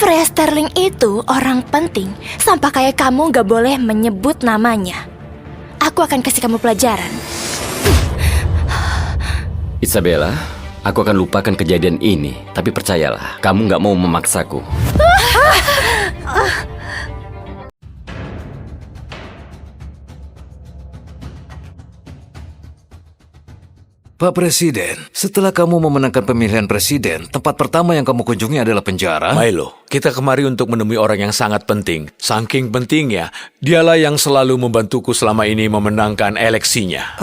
Freya Sterling itu orang penting. Sampai kayak kamu gak boleh menyebut namanya. Aku akan kasih kamu pelajaran. Isabella, aku akan lupakan kejadian ini. Tapi percayalah, kamu gak mau memaksaku. Pak Presiden, setelah kamu memenangkan pemilihan presiden, tempat pertama yang kamu kunjungi adalah penjara. Milo, kita kemari untuk menemui orang yang sangat penting. Saking pentingnya, dialah yang selalu membantuku selama ini memenangkan eleksinya.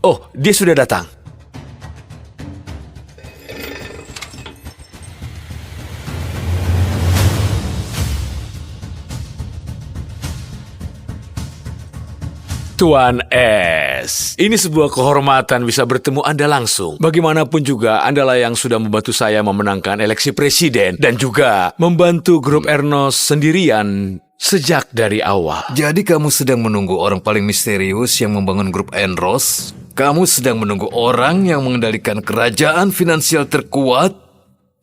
Oh, dia sudah datang. Tuan S, ini sebuah kehormatan bisa bertemu Anda langsung. Bagaimanapun juga, Andalah yang sudah membantu saya memenangkan eleksi presiden dan juga membantu grup Ernos sendirian sejak dari awal. Jadi kamu sedang menunggu orang paling misterius yang membangun grup Enros? Kamu sedang menunggu orang yang mengendalikan kerajaan finansial terkuat?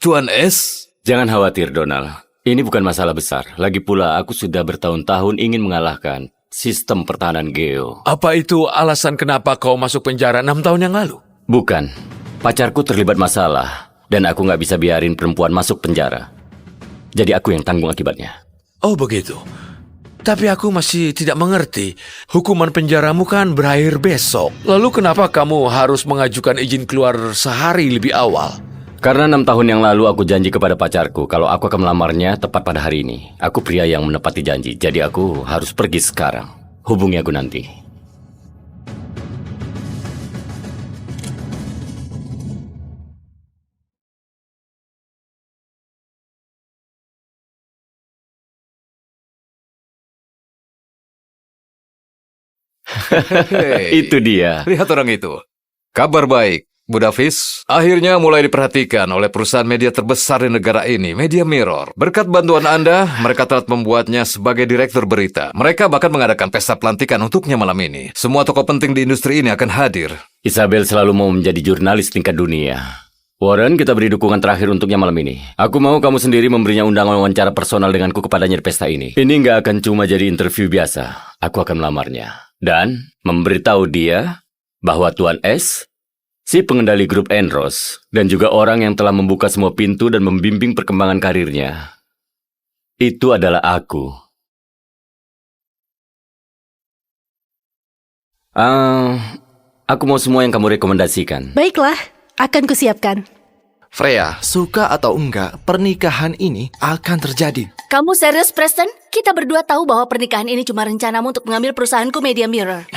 Tuan S? Jangan khawatir, Donald. Ini bukan masalah besar. Lagi pula, aku sudah bertahun-tahun ingin mengalahkan sistem pertahanan Geo. Apa itu alasan kenapa kau masuk penjara 6 tahun yang lalu? Bukan. Pacarku terlibat masalah, dan aku nggak bisa biarin perempuan masuk penjara. Jadi aku yang tanggung akibatnya. Oh begitu. Tapi aku masih tidak mengerti. Hukuman penjaramu kan berakhir besok. Lalu kenapa kamu harus mengajukan izin keluar sehari lebih awal? Karena 6 tahun yang lalu aku janji kepada pacarku kalau aku akan melamarnya tepat pada hari ini. Aku pria yang menepati janji, jadi aku harus pergi sekarang. Hubungi aku nanti. Itu dia. Lihat orang itu. Kabar baik, Bu Davis. Akhirnya mulai diperhatikan oleh perusahaan media terbesar di negara ini, Media Mirror. Berkat bantuan Anda, mereka telah membuatnya sebagai direktur berita. Mereka bahkan mengadakan pesta pelantikan untuknya malam ini. Semua tokoh penting di industri ini akan hadir. Isabel selalu mau menjadi jurnalis tingkat dunia. Warren, kita beri dukungan terakhir untuknya malam ini. Aku mau kamu sendiri memberinya undangan wawancara personal denganku kepadanya di pesta ini. Ini nggak akan cuma jadi interview biasa. Aku akan melamarnya. Dan memberitahu dia bahwa Tuan S, si pengendali grup Enros, dan juga orang yang telah membuka semua pintu dan membimbing perkembangan karirnya, itu adalah aku. Aku mau semua yang kamu rekomendasikan. Baiklah, akan kusiapkan. Freya, suka atau enggak, pernikahan ini akan terjadi. Kamu serius, Preston? Kita berdua tahu bahwa pernikahan ini cuma rencanamu untuk mengambil perusahaanku Media Mirror.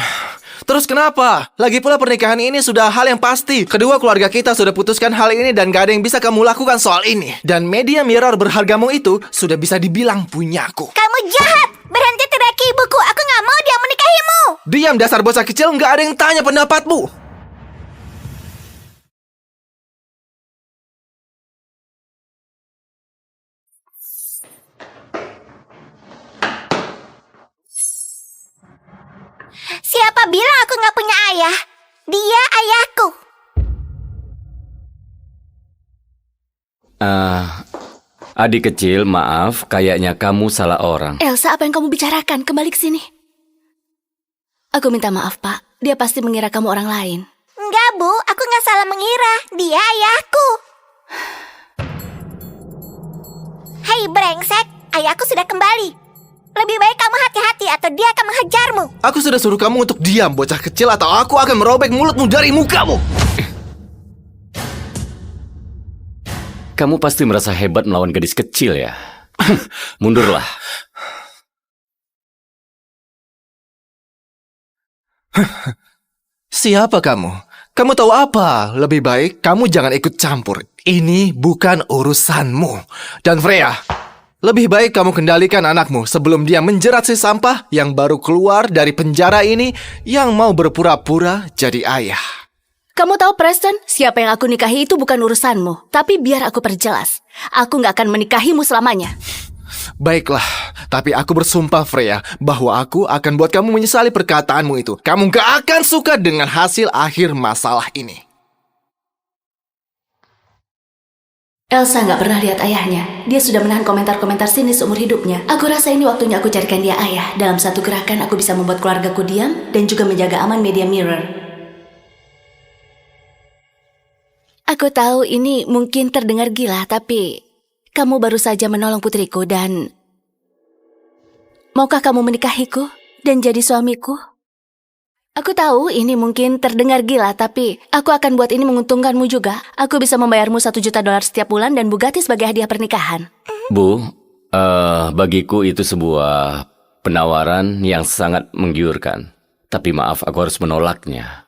Terus kenapa? Lagi pula pernikahan ini sudah hal yang pasti. Kedua keluarga kita sudah putuskan hal ini dan gak ada yang bisa kamu lakukan soal ini. Dan Media Mirror berhargamu itu sudah bisa dibilang punyaku. Kamu jahat! Berhenti teriaki ibuku. Aku gak mau dia menikahimu. Diam dasar bocah kecil, gak ada yang tanya pendapatmu. Siapa bilang aku gak punya ayah? Dia ayahku. Adik kecil, maaf, kayaknya kamu salah orang. Elsa, apa yang kamu bicarakan? Kembali ke sini. Aku minta maaf, Pak. Dia pasti mengira kamu orang lain. Enggak, Bu. Aku gak salah mengira. Dia ayahku. Hai, brengsek. Ayahku sudah kembali. Lebih baik kamu hati-hati atau dia akan menghajarmu. Aku sudah suruh kamu untuk diam, bocah kecil, atau aku akan merobek mulutmu dari mukamu. Kamu pasti merasa hebat melawan gadis kecil ya? Mundurlah. Siapa kamu? Kamu tahu apa? Lebih baik kamu jangan ikut campur. Ini bukan urusanmu. Dan Freya, lebih baik kamu kendalikan anakmu sebelum dia menjerat si sampah yang baru keluar dari penjara ini yang mau berpura-pura jadi ayah. Kamu tahu, Preston, siapa yang aku nikahi itu bukan urusanmu. Tapi biar aku perjelas. Aku nggak akan menikahimu selamanya. Baiklah, tapi aku bersumpah Freya bahwa aku akan buat kamu menyesali perkataanmu itu. Kamu gak akan suka dengan hasil akhir masalah ini. Elsa nggak pernah lihat ayahnya. Dia sudah menahan komentar-komentar sinis seumur hidupnya. Aku rasa ini waktunya aku carikan dia ayah. Dalam satu gerakan aku bisa membuat keluargaku diam dan juga menjaga aman media mirror. Aku tahu ini mungkin terdengar gila, tapi kamu baru saja menolong putriku dan... Maukah kamu menikahiku dan jadi suamiku? Aku tahu ini mungkin terdengar gila, tapi aku akan buat ini menguntungkanmu juga. Aku bisa membayarmu $1 juta setiap bulan dan Bugatti sebagai hadiah pernikahan. Bu, bagiku itu sebuah penawaran yang sangat menggiurkan. Tapi maaf, aku harus menolaknya.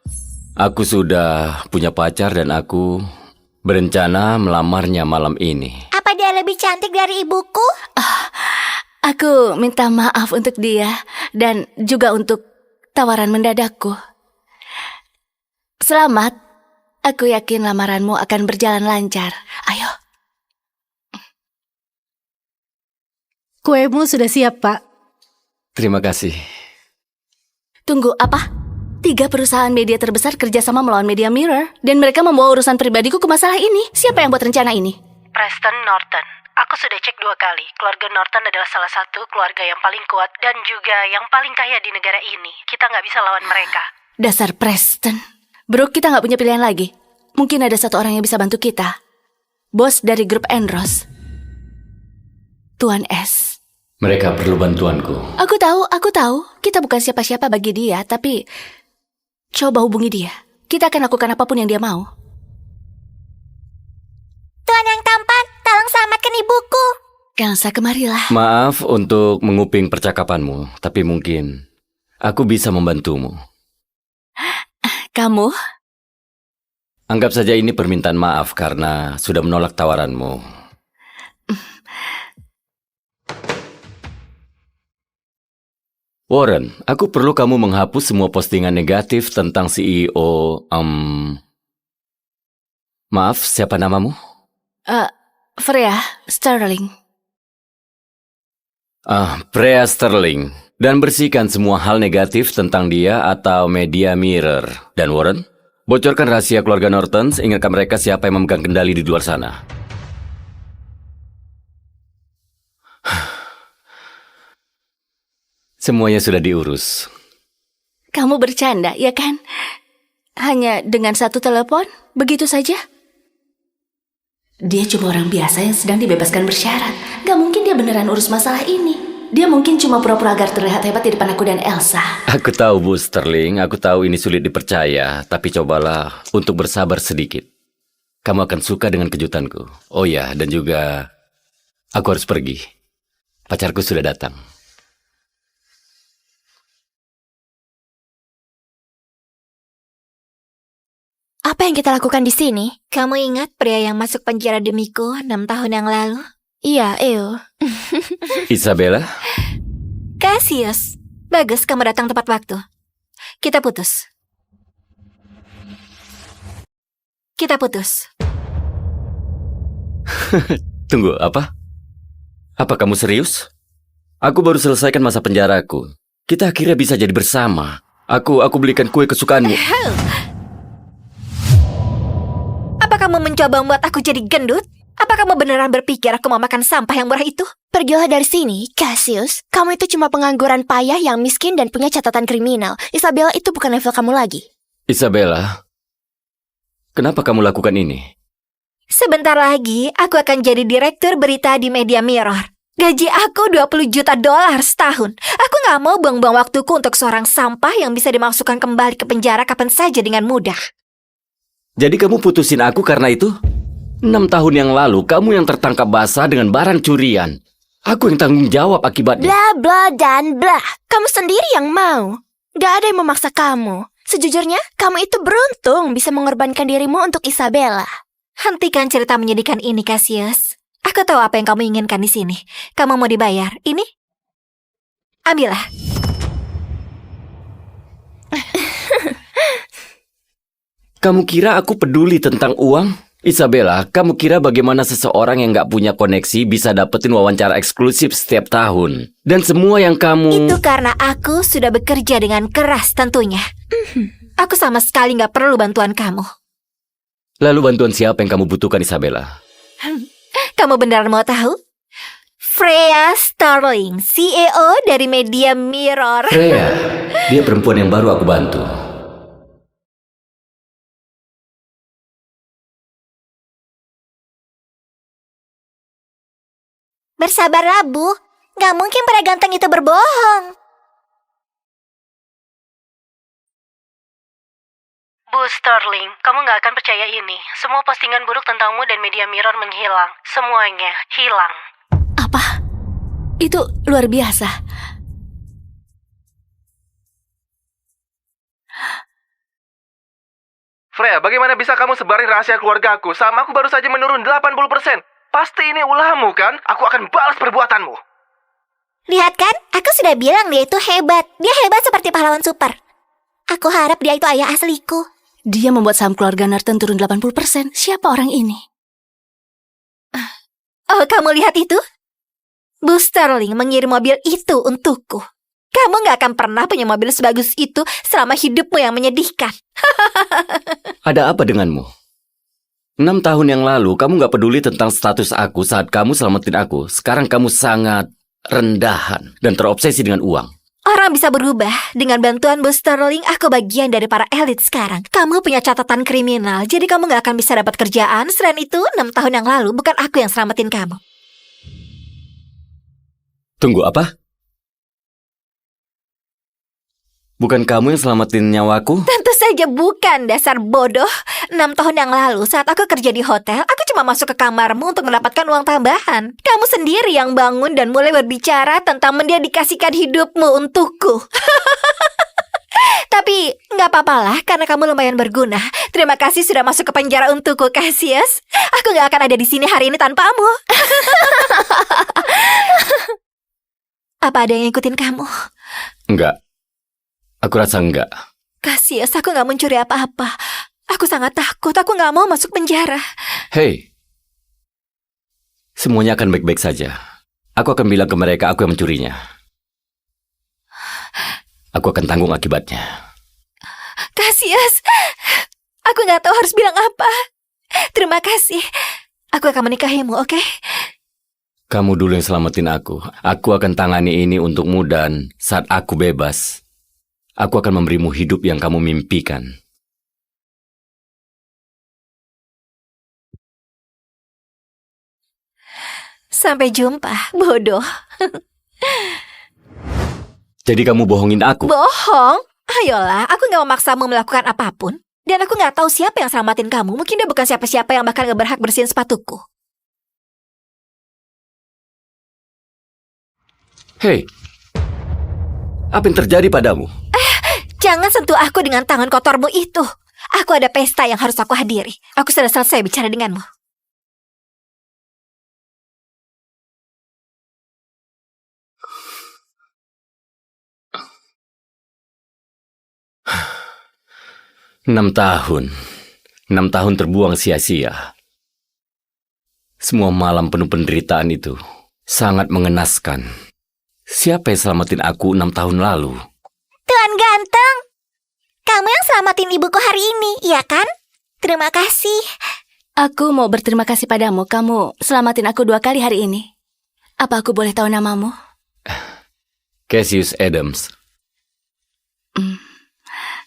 Aku sudah punya pacar dan aku berencana melamarnya malam ini. Apa dia lebih cantik dari ibuku? Aku minta maaf untuk dia dan juga untuk tawaran mendadakku. Selamat. Aku yakin lamaranmu akan berjalan lancar. Ayo. Kuemu sudah siap, Pak. Terima kasih. Tunggu, apa? 3 perusahaan media terbesar kerjasama melawan Media Mirror dan mereka membawa urusan pribadiku ke masalah ini. Siapa yang buat rencana ini? Preston Norton. Aku sudah cek 2 kali. Keluarga Norton adalah salah satu keluarga yang paling kuat dan juga yang paling kaya di negara ini. Kita nggak bisa lawan mereka. Dasar Preston. Bro, kita nggak punya pilihan lagi. Mungkin ada satu orang yang bisa bantu kita. Bos dari grup Enros. Tuan S. Mereka perlu bantuanku. Aku tahu. Kita bukan siapa-siapa bagi dia, tapi coba hubungi dia. Kita akan lakukan apapun yang dia mau. Tuan yang tampan, tolong selamatkan ibuku. Elsa, kemarilah. Maaf untuk menguping percakapanmu, tapi mungkin aku bisa membantumu. Kamu? Anggap saja ini permintaan maaf karena sudah menolak tawaranmu. Warren, aku perlu kamu menghapus semua postingan negatif tentang CEO, Maaf, siapa namamu? Freya Sterling. Freya Sterling. Dan bersihkan semua hal negatif tentang dia atau Media Mirror. Dan Warren, bocorkan rahasia keluarga Norton, ingatkan mereka siapa yang memegang kendali di luar sana. Semuanya sudah diurus. Kamu bercanda, ya kan? Hanya dengan satu telepon? Begitu saja? Dia cuma orang biasa yang sedang dibebaskan bersyarat. Gak mungkin dia beneran urus masalah ini. Dia mungkin cuma pura-pura agar terlihat hebat di depan aku dan Elsa. Aku tahu, Bu Sterling. Aku tahu ini sulit dipercaya. Tapi cobalah untuk bersabar sedikit. Kamu akan suka dengan kejutanku. Oh ya, dan juga aku harus pergi. Pacarku sudah datang. Apa yang kita lakukan di sini? Kamu ingat pria yang masuk penjara demiku 6 tahun yang lalu? Iya, Eo. Isabella? Cassius, bagus kamu datang tepat waktu. Kita putus. Tunggu, apa? Apa kamu serius? Aku baru selesaikan masa penjaraku. Kita akhirnya bisa jadi bersama. Aku belikan kue kesukaanmu. Apa kamu mencoba membuat aku jadi gendut? Apa kamu beneran berpikir aku mau makan sampah yang murah itu? Pergilah dari sini, Cassius. Kamu itu cuma pengangguran payah yang miskin dan punya catatan kriminal. Isabella itu bukan level kamu lagi. Isabella, kenapa kamu lakukan ini? Sebentar lagi, aku akan jadi direktur berita di Media Mirror. Gaji aku $20 juta setahun. Aku gak mau buang-buang waktuku untuk seorang sampah yang bisa dimasukkan kembali ke penjara kapan saja dengan mudah. Jadi kamu putusin aku karena itu? 6 tahun yang lalu, kamu yang tertangkap basah dengan barang curian. Aku yang tanggung jawab akibatnya. Bla bla dan bla. Kamu sendiri yang mau. Gak ada yang memaksa kamu. Sejujurnya, kamu itu beruntung bisa mengorbankan dirimu untuk Isabella. Hentikan cerita menyedihkan ini, Cassius. Aku tahu apa yang kamu inginkan di sini. Kamu mau dibayar. Ini? Ambillah. Kamu kira aku peduli tentang uang? Isabella, kamu kira bagaimana seseorang yang gak punya koneksi bisa dapetin wawancara eksklusif setiap tahun? Dan semua yang kamu... Itu karena aku sudah bekerja dengan keras tentunya. Aku sama sekali gak perlu bantuan kamu. Lalu bantuan siapa yang kamu butuhkan, Isabella? Kamu beneran mau tahu? Freya Starling, CEO dari Media Mirror. Freya, dia perempuan yang baru aku bantu. Bersabarlah, Bu. Gak mungkin pria ganteng itu berbohong. Bu Sterling, kamu nggak akan percaya ini. Semua postingan buruk tentangmu dan Media Mirror menghilang. Semuanya hilang. Apa? Itu luar biasa. Freya, bagaimana bisa kamu sebarin rahasia keluarga aku? Sama aku baru saja menurun 80%. Pasti ini ulahmu kan? Aku akan balas perbuatanmu. Lihat kan, aku sudah bilang dia itu hebat. Dia hebat seperti pahlawan super. Aku harap dia itu ayah asliku. Dia membuat saham keluarga Norton turun 80%. Siapa orang ini? Oh, kamu lihat itu? Bu Sterling mengirim mobil itu untukku. Kamu gak akan pernah punya mobil sebagus itu selama hidupmu yang menyedihkan. Ada apa denganmu? 6 tahun yang lalu, kamu gak peduli tentang status aku saat kamu selamatin aku. Sekarang kamu sangat rendahan dan terobsesi dengan uang. Orang bisa berubah. Dengan bantuan Bu Sterling, aku bagian dari para elit sekarang. Kamu punya catatan kriminal, jadi kamu gak akan bisa dapat kerjaan. Selain itu, 6 tahun yang lalu, bukan aku yang selamatin kamu. Tunggu, apa? Bukan kamu yang selamatin nyawaku? Tentu saja bukan, dasar bodoh. 6 tahun yang lalu, saat aku kerja di hotel, aku cuma masuk ke kamarmu untuk mendapatkan uang tambahan. Kamu sendiri yang bangun dan mulai berbicara tentang mendedikasikan hidupmu untukku. Tapi, nggak apa-apalah, karena kamu lumayan berguna. Terima kasih sudah masuk ke penjara untukku, Cassius. Aku nggak akan ada di sini hari ini tanpamu. Apa ada yang ngikutin kamu? Enggak. Aku rasa enggak. Cassius, aku nggak mencuri apa-apa. Aku sangat takut, aku nggak mau masuk penjara. Hei, semuanya akan baik-baik saja. Aku akan bilang ke mereka aku yang mencurinya. Aku akan tanggung akibatnya. Cassius, aku nggak tahu harus bilang apa. Terima kasih. Aku akan menikahimu, oke? Kamu dulu yang selamatin aku. Aku akan tangani ini untukmu dan saat aku bebas, aku akan memberimu hidup yang kamu mimpikan. Sampai jumpa, bodoh. Jadi kamu bohongin aku? Bohong? Ayolah, aku nggak memaksamu melakukan apapun. Dan aku nggak tahu siapa yang selamatin kamu. Mungkin dia bukan siapa-siapa yang bahkan nggak berhak bersihin sepatuku. Hei, apa yang terjadi padamu? Jangan sentuh aku dengan tangan kotormu itu. Aku ada pesta yang harus aku hadiri. Aku sudah selesai bicara denganmu. Enam tahun terbuang sia-sia. Semua malam penuh penderitaan itu sangat mengenaskan. Siapa yang selamatin aku 6 tahun lalu? Tuan ganteng, kamu yang selamatin ibuku hari ini, iya kan? Terima kasih. Aku mau berterima kasih padamu. Kamu selamatin aku 2 kali hari ini. Apa aku boleh tahu namamu? Cassius Adams.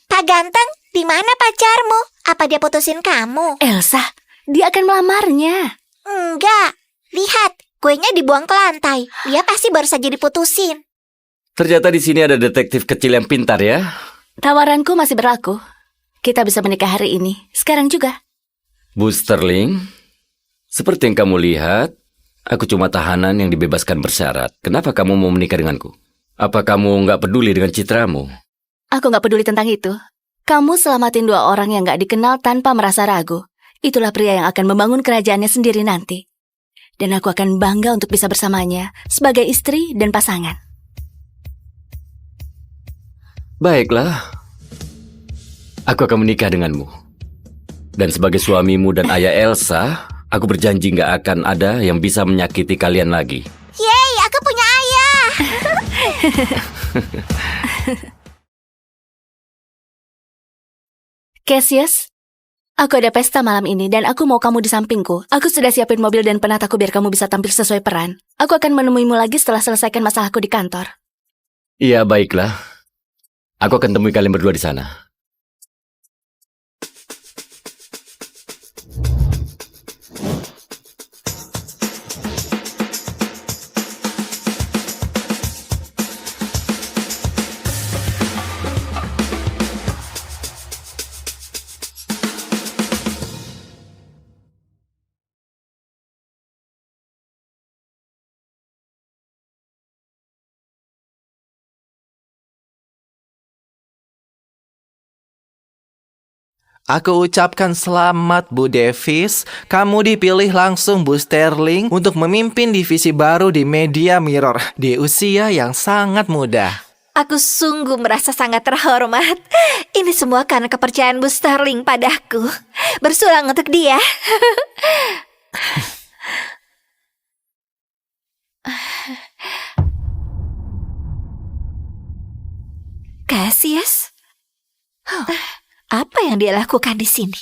Pak ganteng, di mana pacarmu? Apa dia putusin kamu? Elsa, dia akan melamarnya. Enggak. Lihat, kuenya dibuang ke lantai. Dia pasti baru saja diputusin. Ternyata di sini ada detektif kecil yang pintar ya. Tawaranku masih berlaku. Kita bisa menikah hari ini. Sekarang juga. Bu Sterling, seperti yang kamu lihat, aku cuma tahanan yang dibebaskan bersyarat. Kenapa kamu mau menikah denganku? Apa kamu nggak peduli dengan citramu? Aku nggak peduli tentang itu. Kamu selamatin 2 orang yang nggak dikenal tanpa merasa ragu. Itulah pria yang akan membangun kerajaannya sendiri nanti. Dan aku akan bangga untuk bisa bersamanya sebagai istri dan pasangan. Baiklah, aku akan menikah denganmu. Dan sebagai suamimu dan ayah Elsa, aku berjanji nggak akan ada yang bisa menyakiti kalian lagi. Yeay, aku punya ayah. Cassius, Aku ada pesta malam ini dan aku mau kamu di sampingku. Aku sudah siapin mobil dan penataku biar kamu bisa tampil sesuai peran. Aku akan menemuimu lagi setelah selesaikan masalahku di kantor. Iya, baiklah. Aku akan temui kalian berdua di sana. Aku ucapkan selamat Bu Davis, kamu dipilih langsung Bu Sterling untuk memimpin divisi baru di Media Mirror di usia yang sangat muda. Aku sungguh merasa sangat terhormat. Ini semua karena kepercayaan Bu Sterling padaku. Bersulang untuk dia. Cassius? Apa yang dia lakukan di sini?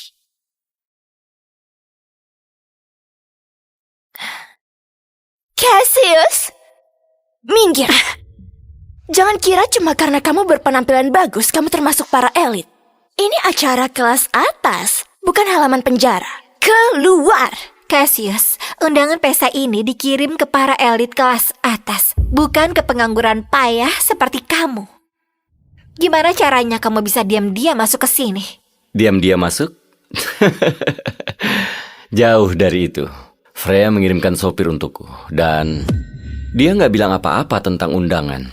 Cassius! Minggir! Jangan kira cuma karena kamu berpenampilan bagus, kamu termasuk para elit. Ini acara kelas atas, bukan halaman penjara. Keluar! Cassius, undangan pesta ini dikirim ke para elit kelas atas, bukan ke pengangguran payah seperti kamu. Gimana caranya kamu bisa diam-diam masuk ke sini? Diam-diam masuk? Jauh dari itu. Freya mengirimkan sopir untukku. Dan dia nggak bilang apa-apa tentang undangan.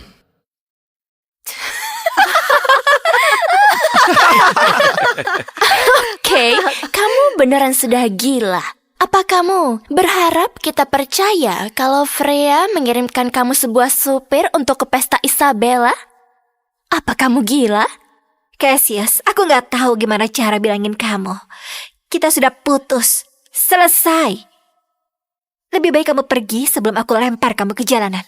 Oke, kamu beneran sudah gila. Apa kamu berharap kita percaya kalau Freya mengirimkan kamu sebuah supir untuk ke pesta Isabella? Apa kamu gila? Cassius, aku nggak tahu gimana cara bilangin kamu. Kita sudah putus. Selesai. Lebih baik kamu pergi sebelum aku lempar kamu ke jalanan.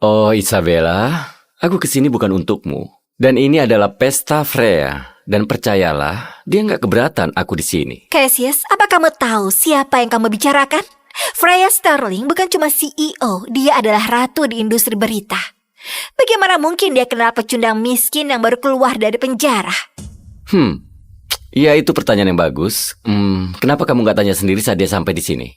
Oh, Isabella, aku kesini bukan untukmu. Dan ini adalah pesta Freya. Dan percayalah, dia nggak keberatan aku di sini. Cassius, apa kamu tahu siapa yang kamu bicarakan? Freya Sterling bukan cuma CEO, dia adalah ratu di industri berita. Bagaimana mungkin dia kenal pecundang miskin yang baru keluar dari penjara? Ya itu pertanyaan yang bagus. Kenapa kamu nggak tanya sendiri saat dia sampai di sini?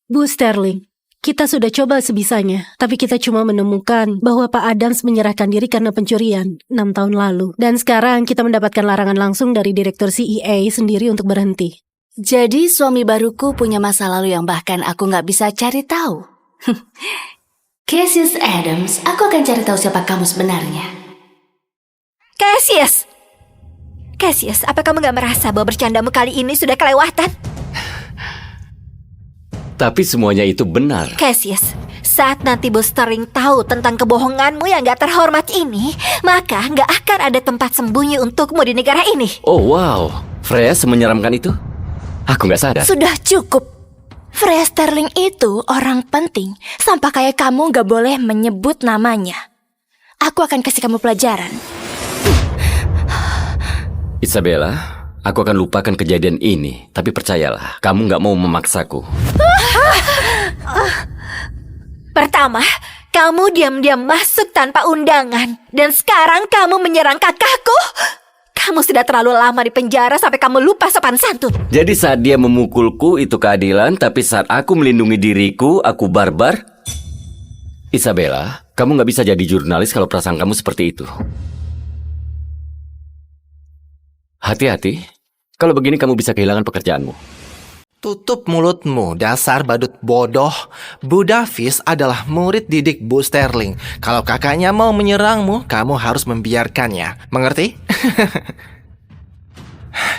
Bu Sterling, kita sudah coba sebisanya, tapi kita cuma menemukan bahwa Pak Adams menyerahkan diri karena pencurian 6 tahun lalu. Dan sekarang kita mendapatkan larangan langsung dari Direktur CEA sendiri untuk berhenti. Jadi suami baruku punya masa lalu yang bahkan aku nggak bisa cari tahu. Cassius Adams, aku akan cari tahu siapa kamu sebenarnya. Cassius! Cassius, apa kamu gak merasa bahwa bercandamu kali ini sudah kelewatan? Tapi semuanya itu benar. Cassius, saat nanti Bos Sterling tahu tentang kebohonganmu yang gak terhormat ini, maka gak akan ada tempat sembunyi untukmu di negara ini. Oh wow, Freya semenyeramkan itu? Aku nggak sadar. Sudah cukup. Freya Sterling itu orang penting. Sampai kayak kamu gak boleh menyebut namanya. Aku akan kasih kamu pelajaran. Isabella, aku akan lupakan kejadian ini. Tapi percayalah, kamu nggak mau memaksaku. Pertama, kamu diam-diam masuk tanpa undangan. Dan sekarang kamu menyerang kakakku. Kamu sudah terlalu lama di penjara sampai kamu lupa sopan santun. Jadi saat dia memukulku itu keadilan, tapi saat aku melindungi diriku, aku barbar. Isabella, kamu nggak bisa jadi jurnalis kalau perasaan kamu seperti itu. Hati-hati, kalau begini kamu bisa kehilangan pekerjaanmu. Tutup mulutmu, dasar badut bodoh. Bu Davis adalah murid didik Bu Sterling. Kalau kakaknya mau menyerangmu, kamu harus membiarkannya. Mengerti?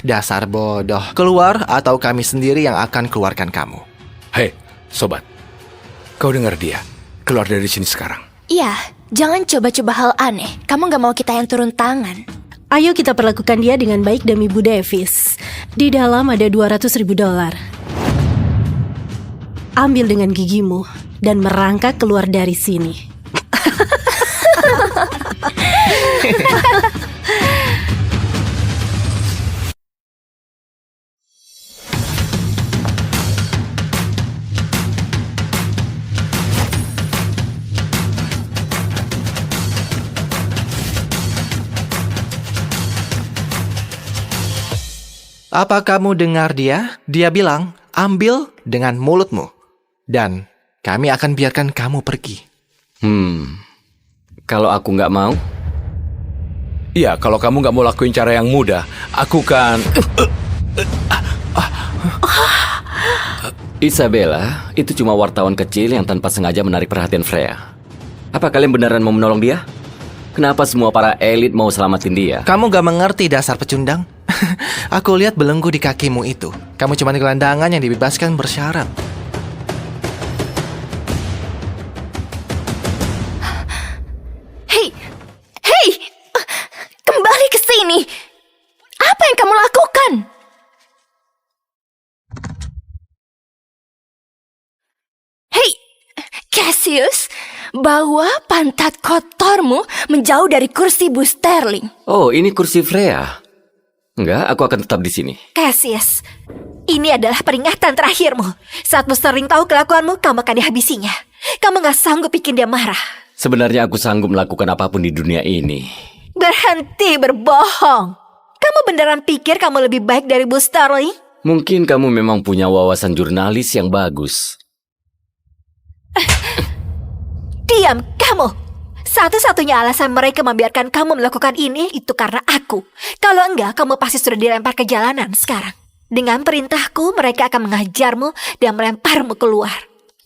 Dasar bodoh. Keluar atau kami sendiri yang akan keluarkan kamu. Hei, sobat. Kau dengar dia. Keluar dari sini sekarang. Iya, jangan coba-coba hal aneh. Kamu gak mau kita yang turun tangan. Ayo kita perlakukan dia dengan baik demi Bu Davis. Di dalam ada $200.000. Ambil dengan gigimu dan merangkak keluar dari sini. Apa kamu dengar dia? Dia bilang, ambil dengan mulutmu. Dan kami akan biarkan kamu pergi. Kalau aku nggak mau, Iya, kalau kamu nggak mau lakuin cara yang mudah, aku kan... Isabella, itu cuma wartawan kecil yang tanpa sengaja menarik perhatian Freya. Apa kalian beneran mau menolong dia? Kenapa semua para elit mau selamatin dia? Kamu gak mengerti dasar pecundang? Aku lihat belenggu di kakimu itu. Kamu cuma gelandangan yang dibebaskan bersyarat. Hei, hei, kembali ke sini. Apa yang kamu lakukan? Hei, Cassius, bawa pantat kotormu menjauh dari kursi Bu Sterling. Oh, ini kursi Freya. Enggak, aku akan tetap di sini. Cassius, ini adalah peringatan terakhirmu. Saat Bu Sterling tahu kelakuanmu, kamu akan dihabisinya. Kamu gak sanggup bikin dia marah. Sebenarnya aku sanggup melakukan apapun di dunia ini. Berhenti berbohong. Kamu beneran pikir kamu lebih baik dari Bu Sterling? Mungkin kamu memang punya wawasan jurnalis yang bagus. Diam, kamu! Satu-satunya alasan mereka membiarkan kamu melakukan ini itu karena aku. Kalau enggak, kamu pasti sudah dilempar ke jalanan sekarang. Dengan perintahku, mereka akan mengajarmu dan melemparmu keluar.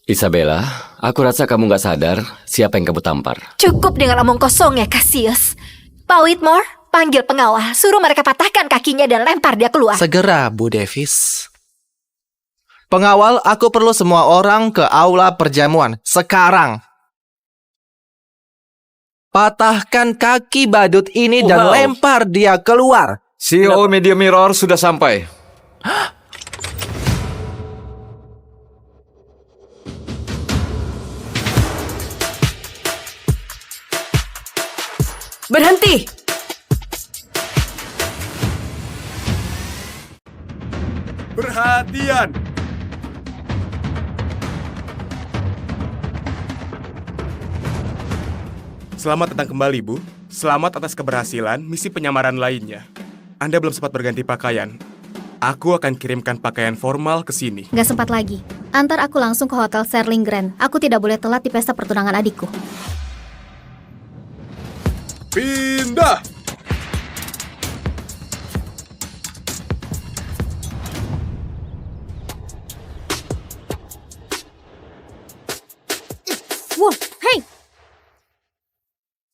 Isabella, aku rasa kamu nggak sadar siapa yang kamu tampar. Cukup dengan omong kosong ya, Cassius. Pak Whitmore, panggil pengawal. Suruh mereka patahkan kakinya dan lempar dia keluar. Segera, Bu Davis. Pengawal, aku perlu semua orang ke aula perjamuan. Sekarang. Patahkan kaki badut ini dan Wow. lempar dia keluar. CEO Media Mirror sudah sampai. Berhenti! Perhatian! Selamat datang kembali, Bu. Selamat atas keberhasilan misi penyamaran lainnya. Anda belum sempat berganti pakaian. Aku akan kirimkan pakaian formal ke sini. Gak sempat lagi. Antar aku langsung ke Hotel Sterling Grand. Aku tidak boleh telat di pesta pertunangan adikku. Pindah! Wow, hey!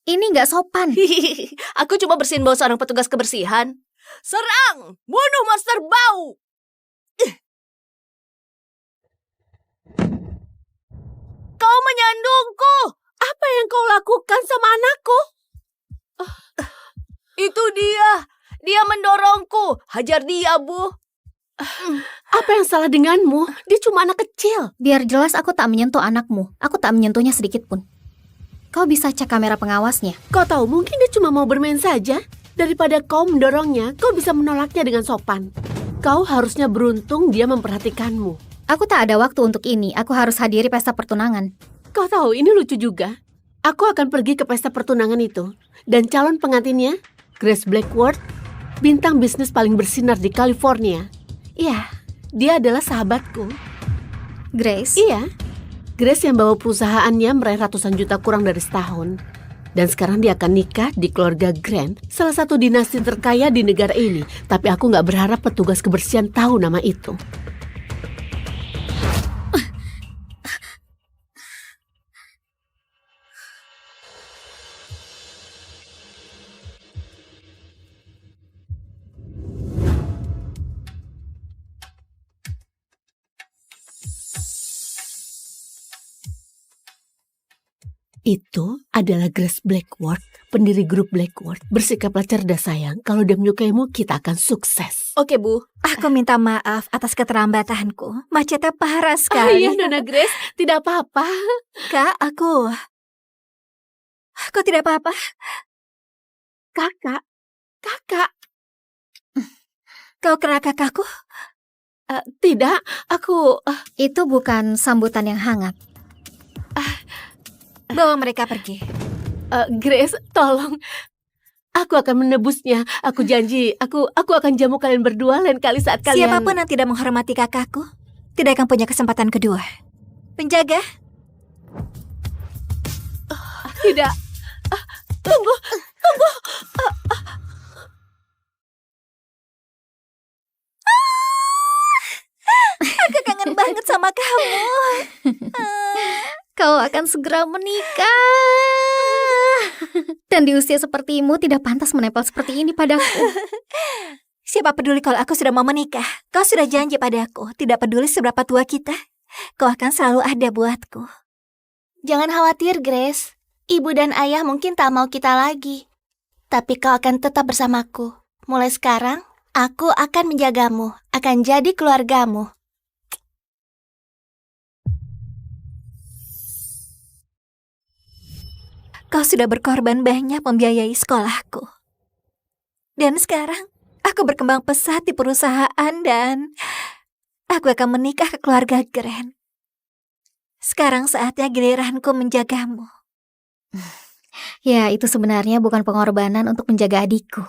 Ini gak sopan. Aku cuma bersihin bau seorang petugas kebersihan. Serang! Bunuh monster bau! Kau menyandungku! Apa yang kau lakukan sama anakku? Itu dia! Dia mendorongku! Hajar dia, Bu! Apa yang salah denganmu? Dia cuma anak kecil. Biar jelas aku tak menyentuh anakmu. Aku tak menyentuhnya sedikit pun. Kau bisa cek kamera pengawasnya. Kau tahu, mungkin dia cuma mau bermain saja. Daripada kau mendorongnya, kau bisa menolaknya dengan sopan. Kau harusnya beruntung dia memperhatikanmu. Aku tak ada waktu untuk ini. Aku harus hadiri pesta pertunangan. Kau tahu, ini lucu juga. Aku akan pergi ke pesta pertunangan itu. Dan calon pengantinnya, Grace Blackwood, bintang bisnis paling bersinar di California. Iya, dia adalah sahabatku. Grace? Iya, Grace yang bawa perusahaannya meraih ratusan juta kurang dari setahun. Dan sekarang dia akan nikah di keluarga Grant, salah satu dinasti terkaya di negara ini. Tapi aku nggak berharap petugas kebersihan tahu nama itu. Itu adalah Grace Blackwood, pendiri grup Blackwood. Bersikaplah cerdas sayang, kalau dia menyukaimu kita akan sukses. Oke, Bu. Aku minta maaf atas keterlambatanku. Macetnya parah Oh sekali. iya, Nona Grace, tidak apa-apa. Kak, aku tidak apa-apa. Kakak, kakak. Kau kenal kakakku? Tidak, aku... Itu bukan sambutan yang hangat. Bawa mereka pergi. Grace, tolong. Aku akan menebusnya. Aku janji, aku akan jamu kalian berdua lain kali saat kalian... Siapapun yang tidak menghormati kakakku, tidak akan punya kesempatan kedua. Penjaga, Tidak. Tunggu. aku kangen banget sama kamu. Kau akan segera menikah. Dan di usia sepertimu tidak pantas menempel seperti ini padaku. Siapa peduli kalau aku sudah mau menikah? Kau sudah janji padaku, tidak peduli seberapa tua kita, kau akan selalu ada buatku. Jangan khawatir, Grace. Ibu dan ayah mungkin tak mau kita lagi. Tapi kau akan tetap bersamaku. Mulai sekarang, aku akan menjagamu, akan jadi keluargamu. Kau sudah berkorban banyak membiayai sekolahku. Dan sekarang, aku berkembang pesat di perusahaan dan aku akan menikah ke keluarga Grant. Sekarang saatnya giliranku menjagamu. Ya, itu sebenarnya bukan pengorbanan untuk menjaga adikku.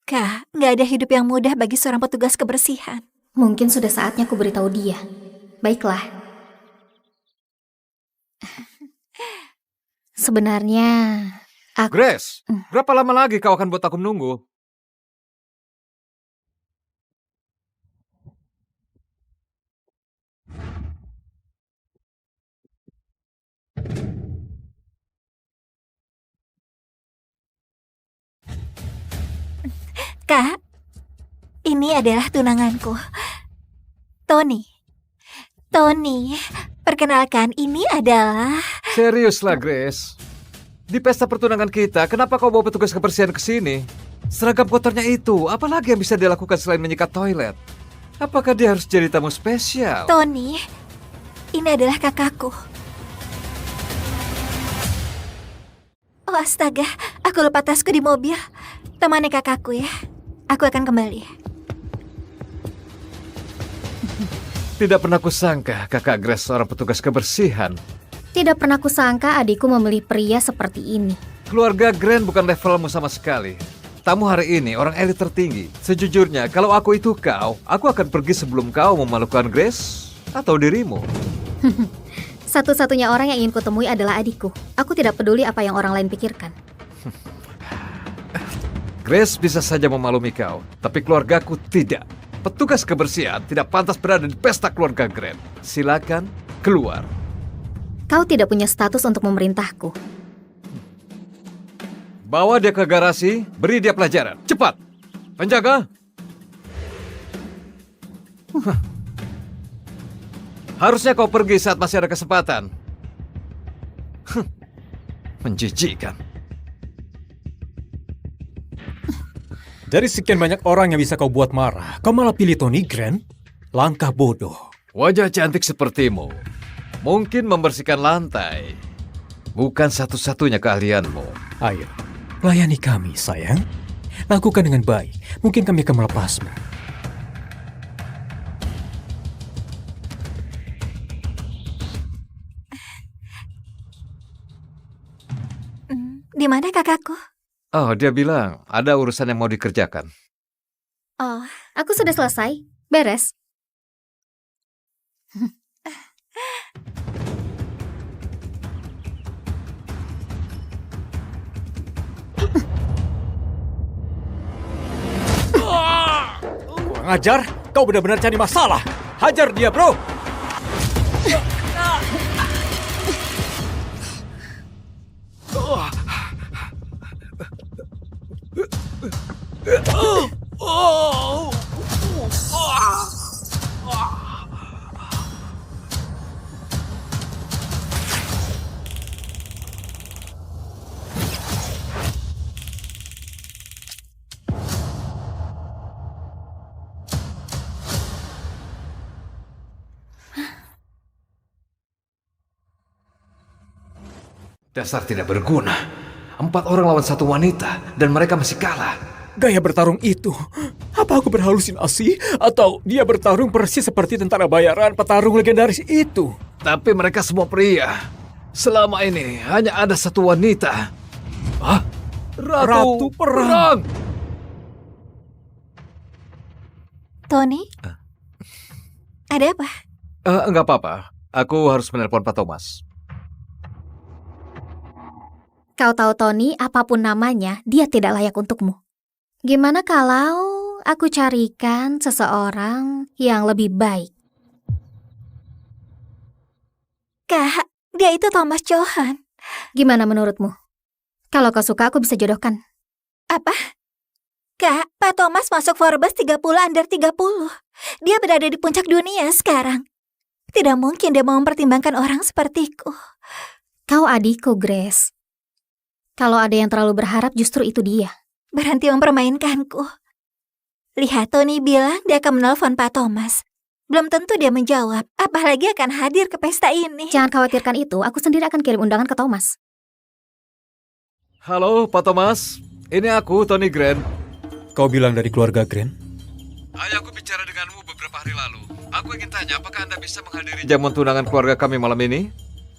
Kak, nggak ada hidup yang mudah bagi seorang petugas kebersihan. Mungkin sudah saatnya aku beritahu dia. Baiklah. Sebenarnya, Grace, berapa lama lagi kau akan buat aku menunggu? Kak, ini adalah tunanganku. Tony. Tony, perkenalkan ini adalah... Seriuslah, Grace. Di pesta pertunangan kita, kenapa kau bawa petugas kebersihan ke sini? Seragam kotornya itu, apalagi yang bisa dilakukan selain menyikat toilet? Apakah dia harus jadi tamu spesial? Tony, ini adalah kakakku. Oh astaga, aku lupa tasku di mobil. Temani kakakku ya. Aku akan kembali. Tidak pernah kusangka kakak Grace seorang petugas kebersihan. tidak pernah kusangka adikku memilih pria seperti ini. Keluarga Grant bukan levelmu sama sekali. Tamu hari ini orang elit tertinggi. Sejujurnya, kalau aku itu kau, aku akan pergi sebelum kau memalukan Grace atau dirimu. Satu-satunya orang yang ingin kutemui adalah adikku. Aku tidak peduli apa yang orang lain pikirkan. Grace bisa saja memaklumi kau, tapi keluargaku tidak. Petugas kebersihan tidak pantas berada di pesta keluarga Grant. Silakan keluar. Kau tidak punya status untuk memerintahku. Bawa dia ke garasi, beri dia pelajaran. Cepat! Penjaga! Harusnya kau pergi saat masih ada kesempatan. Menjijikkan. Dari sekian banyak orang yang bisa kau buat marah, kau malah pilih Tony Grant? Langkah bodoh. Wajah cantik sepertimu mungkin membersihkan lantai bukan satu-satunya keahlianmu. Ayo, layani kami, sayang. Lakukan dengan baik. Mungkin kami akan melepasmu. Di mana kakakku? Oh, dia bilang ada urusan yang mau dikerjakan. Oh, aku sudah selesai. Beres. Kurang ajar, kau benar-benar cari masalah. Hajar dia, bro. Dasar tidak berguna. 4 orang lawan 1 wanita, dan mereka masih kalah. Gaya bertarung itu, apa aku berhalusinasi? Atau dia bertarung persis seperti tentara bayaran petarung legendaris itu? Tapi mereka semua pria. Selama ini hanya ada 1 wanita. Hah? Ratu Perang! Tony? Ada apa? Enggak apa-apa. Aku harus menelpon Pak Thomas. Kau tahu Tony, apapun namanya, dia tidak layak untukmu. Gimana kalau aku carikan seseorang yang lebih baik? Kak, dia itu Thomas Johan. Gimana menurutmu? Kalau kau suka, aku bisa jodohkan. Apa? Kak, Pak Thomas masuk Forbes 30 under 30. Dia berada di puncak dunia sekarang. Tidak mungkin dia mau mempertimbangkan orang sepertiku. Kau adikku, Grace. Kalau ada yang terlalu berharap, justru itu dia. Berhenti mempermainkanku. Lihat, Tony bilang dia akan menelpon Pak Thomas. Belum tentu dia menjawab, apalagi akan hadir ke pesta ini. Jangan khawatirkan itu, aku sendiri akan kirim undangan ke Thomas. Halo, Pak Thomas. Ini aku, Tony Grant. Kau bilang dari keluarga Grant? Ayahku bicara denganmu beberapa hari lalu. Aku ingin tanya, apakah Anda bisa menghadiri jamuan tunangan keluarga kami malam ini?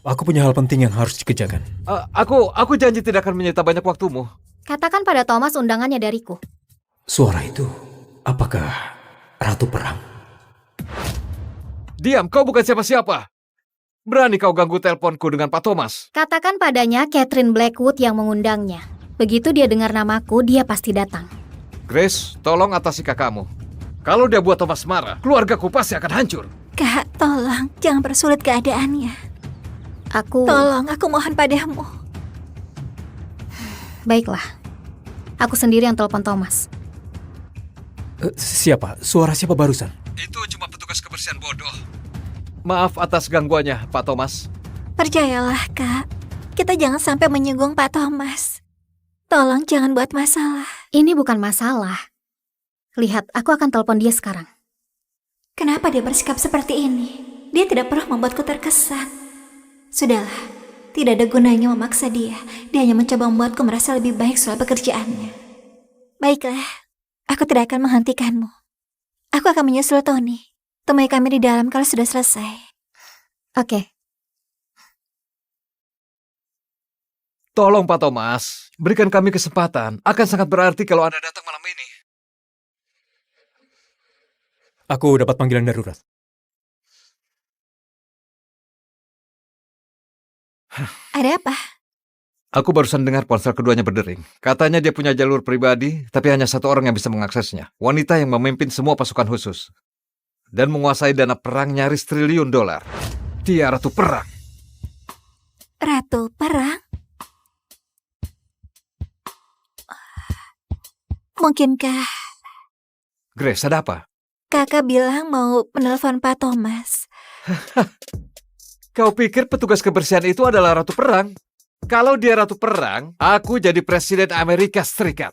Aku punya hal penting yang harus dikerjakan. Aku janji tidak akan menyita banyak waktumu. Katakan pada Thomas undangannya dariku. Suara itu, apakah Ratu Perang? Diam, kau bukan siapa-siapa. Berani kau ganggu teleponku dengan Pak Thomas? Katakan padanya Catherine Blackwood yang mengundangnya. Begitu dia dengar namaku, dia pasti datang. Grace, tolong atasi kakakmu. Kalau dia buat Thomas marah, keluargaku pasti akan hancur. Kak, tolong, jangan persulit keadaannya. Tolong, aku mohon padamu. Baiklah. Aku sendiri yang telepon Thomas. Siapa? Suara siapa barusan? Itu cuma petugas kebersihan bodoh. Maaf atas gangguannya, Pak Thomas. Percayalah, Kak. Kita jangan sampai menyinggung Pak Thomas. Tolong jangan buat masalah. Ini bukan masalah. Lihat, aku akan telepon dia sekarang. Kenapa dia bersikap seperti ini? Dia tidak perlu membuatku terkesan. Sudahlah, tidak ada gunanya memaksa dia. Dia hanya mencoba membuatku merasa lebih baik soal pekerjaannya. Baiklah, aku tidak akan menghentikanmu. Aku akan menyusul Tony. Temui kami di dalam kalau sudah selesai. Oke. Tolong Pak Thomas, berikan kami kesempatan. Akan sangat berarti kalau Anda datang malam ini. Aku dapat panggilan darurat. Ada apa? Aku barusan dengar ponsel keduanya berdering. Katanya dia punya jalur pribadi, tapi hanya 1 orang yang bisa mengaksesnya. Wanita yang memimpin semua pasukan khusus. Dan menguasai dana perang nyaris $1 triliun. Dia Ratu Perang. Ratu Perang? Mungkinkah Grace, ada apa? Kakak bilang mau menelpon Pak Thomas? Kau pikir petugas kebersihan itu adalah Ratu Perang? Kalau dia Ratu Perang, aku jadi Presiden Amerika Serikat.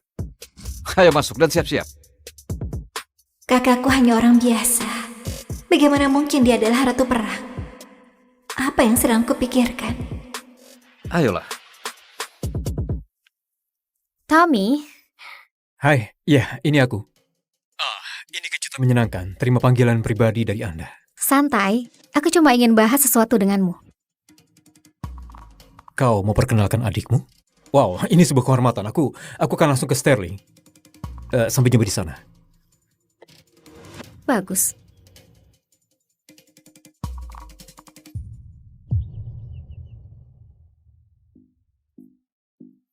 Ayo masuk dan siap-siap. Kakakku hanya orang biasa. Bagaimana mungkin dia adalah Ratu Perang? Apa yang sedang kupikirkan? Ayolah. Tommy. Hai, ya, ini aku. Ini kejutan menyenangkan. Terima panggilan pribadi dari Anda. Santai, aku cuma ingin bahas sesuatu denganmu. Kau mau perkenalkan adikmu? Wow, ini sebuah kehormatan. Aku akan langsung ke Sterling. Sampai jumpa di sana. Bagus.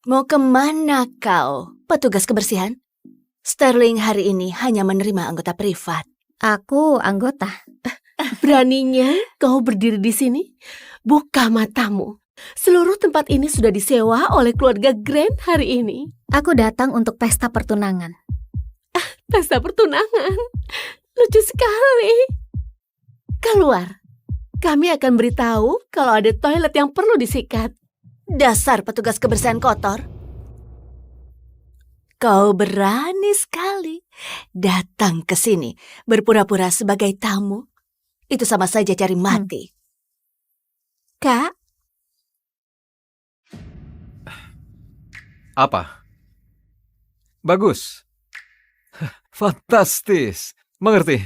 Mau kemana kau, petugas kebersihan? Sterling hari ini hanya menerima anggota privat. Aku anggota. Beraninya kau berdiri di sini? Buka matamu. Seluruh tempat ini sudah disewa oleh keluarga Grant hari ini. Aku datang untuk pesta pertunangan. Pesta pertunangan? Lucu sekali. Keluar. Kami akan beritahu kalau ada toilet yang perlu disikat. Dasar petugas kebersihan kotor. Kau berani sekali datang ke sini berpura-pura sebagai tamu. Itu sama saja cari mati. Kak? Apa? Bagus. Fantastis. Mengerti.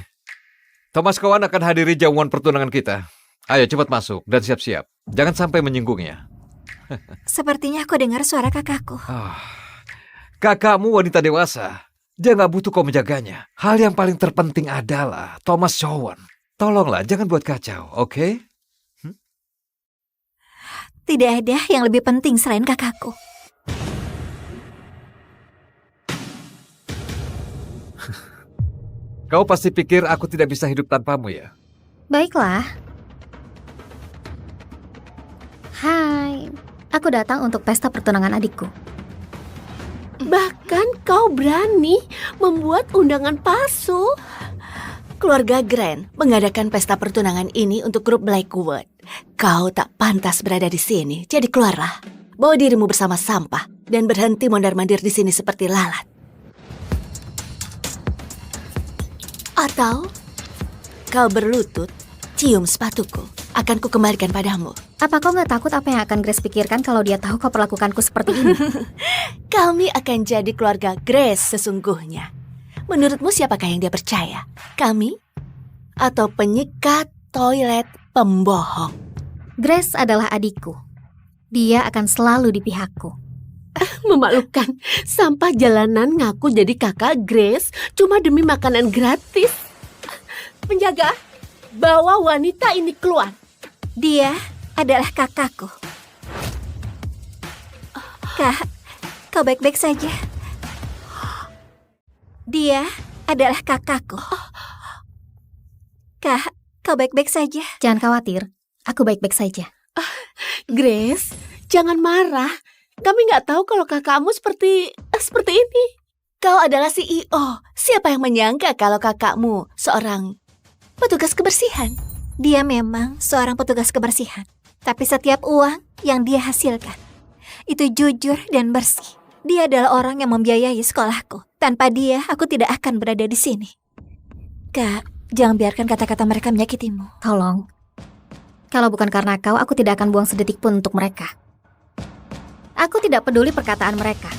Thomas Cowan akan hadiri jamuan pertunangan kita. Ayo cepat masuk dan siap-siap. Jangan sampai menyinggungnya. Sepertinya aku dengar suara kakakku. Kakakmu wanita dewasa. Dia nggak butuh kau menjaganya. Hal yang paling terpenting adalah Thomas Cowan. Tolonglah, jangan buat kacau, oke? Tidak ada yang lebih penting selain kakakku. Kau pasti pikir aku tidak bisa hidup tanpamu ya? Baiklah. Hai, aku datang untuk pesta pertunangan adikku. Bahkan kau berani membuat undangan palsu. Keluarga Grant mengadakan pesta pertunangan ini untuk grup Blackwood. Kau tak pantas berada di sini, jadi keluarlah. Bawa dirimu bersama sampah dan berhenti mondar-mandir di sini seperti lalat. Atau kau berlutut, cium sepatuku. Akan kukembalikan padamu. Apa kau nggak takut apa yang akan Grace pikirkan kalau dia tahu kau perlakukanku seperti ini? Kami akan jadi keluarga Grace sesungguhnya. Menurutmu siapakah yang dia percaya? Kami? Atau penyikat toilet pembohong? Grace adalah adikku. Dia akan selalu di pihakku. Memalukan, sampah jalanan ngaku jadi kakak Grace cuma demi makanan gratis. Penjaga, bawa wanita ini keluar. Dia adalah kakakku. Kak, kau baik-baik saja. Dia adalah kakakku. Kak, kau baik-baik saja. Jangan khawatir, aku baik-baik saja. Grace, jangan marah. Kami nggak tahu kalau kakakmu seperti ini. Kau adalah CEO. Siapa yang menyangka kalau kakakmu seorang petugas kebersihan? Dia memang seorang petugas kebersihan. Tapi setiap uang yang dia hasilkan, itu jujur dan bersih. Dia adalah orang yang membiayai sekolahku. Tanpa dia, aku tidak akan berada di sini. Kak, jangan biarkan kata-kata mereka menyakitimu. Tolong. Kalau bukan karena kau, aku tidak akan buang sedetik pun untuk mereka. Aku tidak peduli perkataan mereka.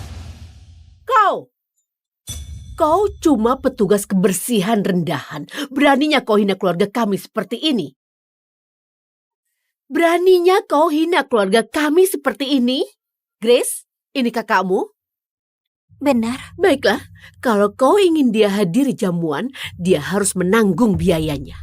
Kau cuma petugas kebersihan rendahan. Beraninya kau hina keluarga kami seperti ini. Beraninya kau hina keluarga kami seperti ini? Grace, ini kakakmu? Benar. Baiklah, kalau kau ingin dia hadiri jamuan, dia harus menanggung biayanya.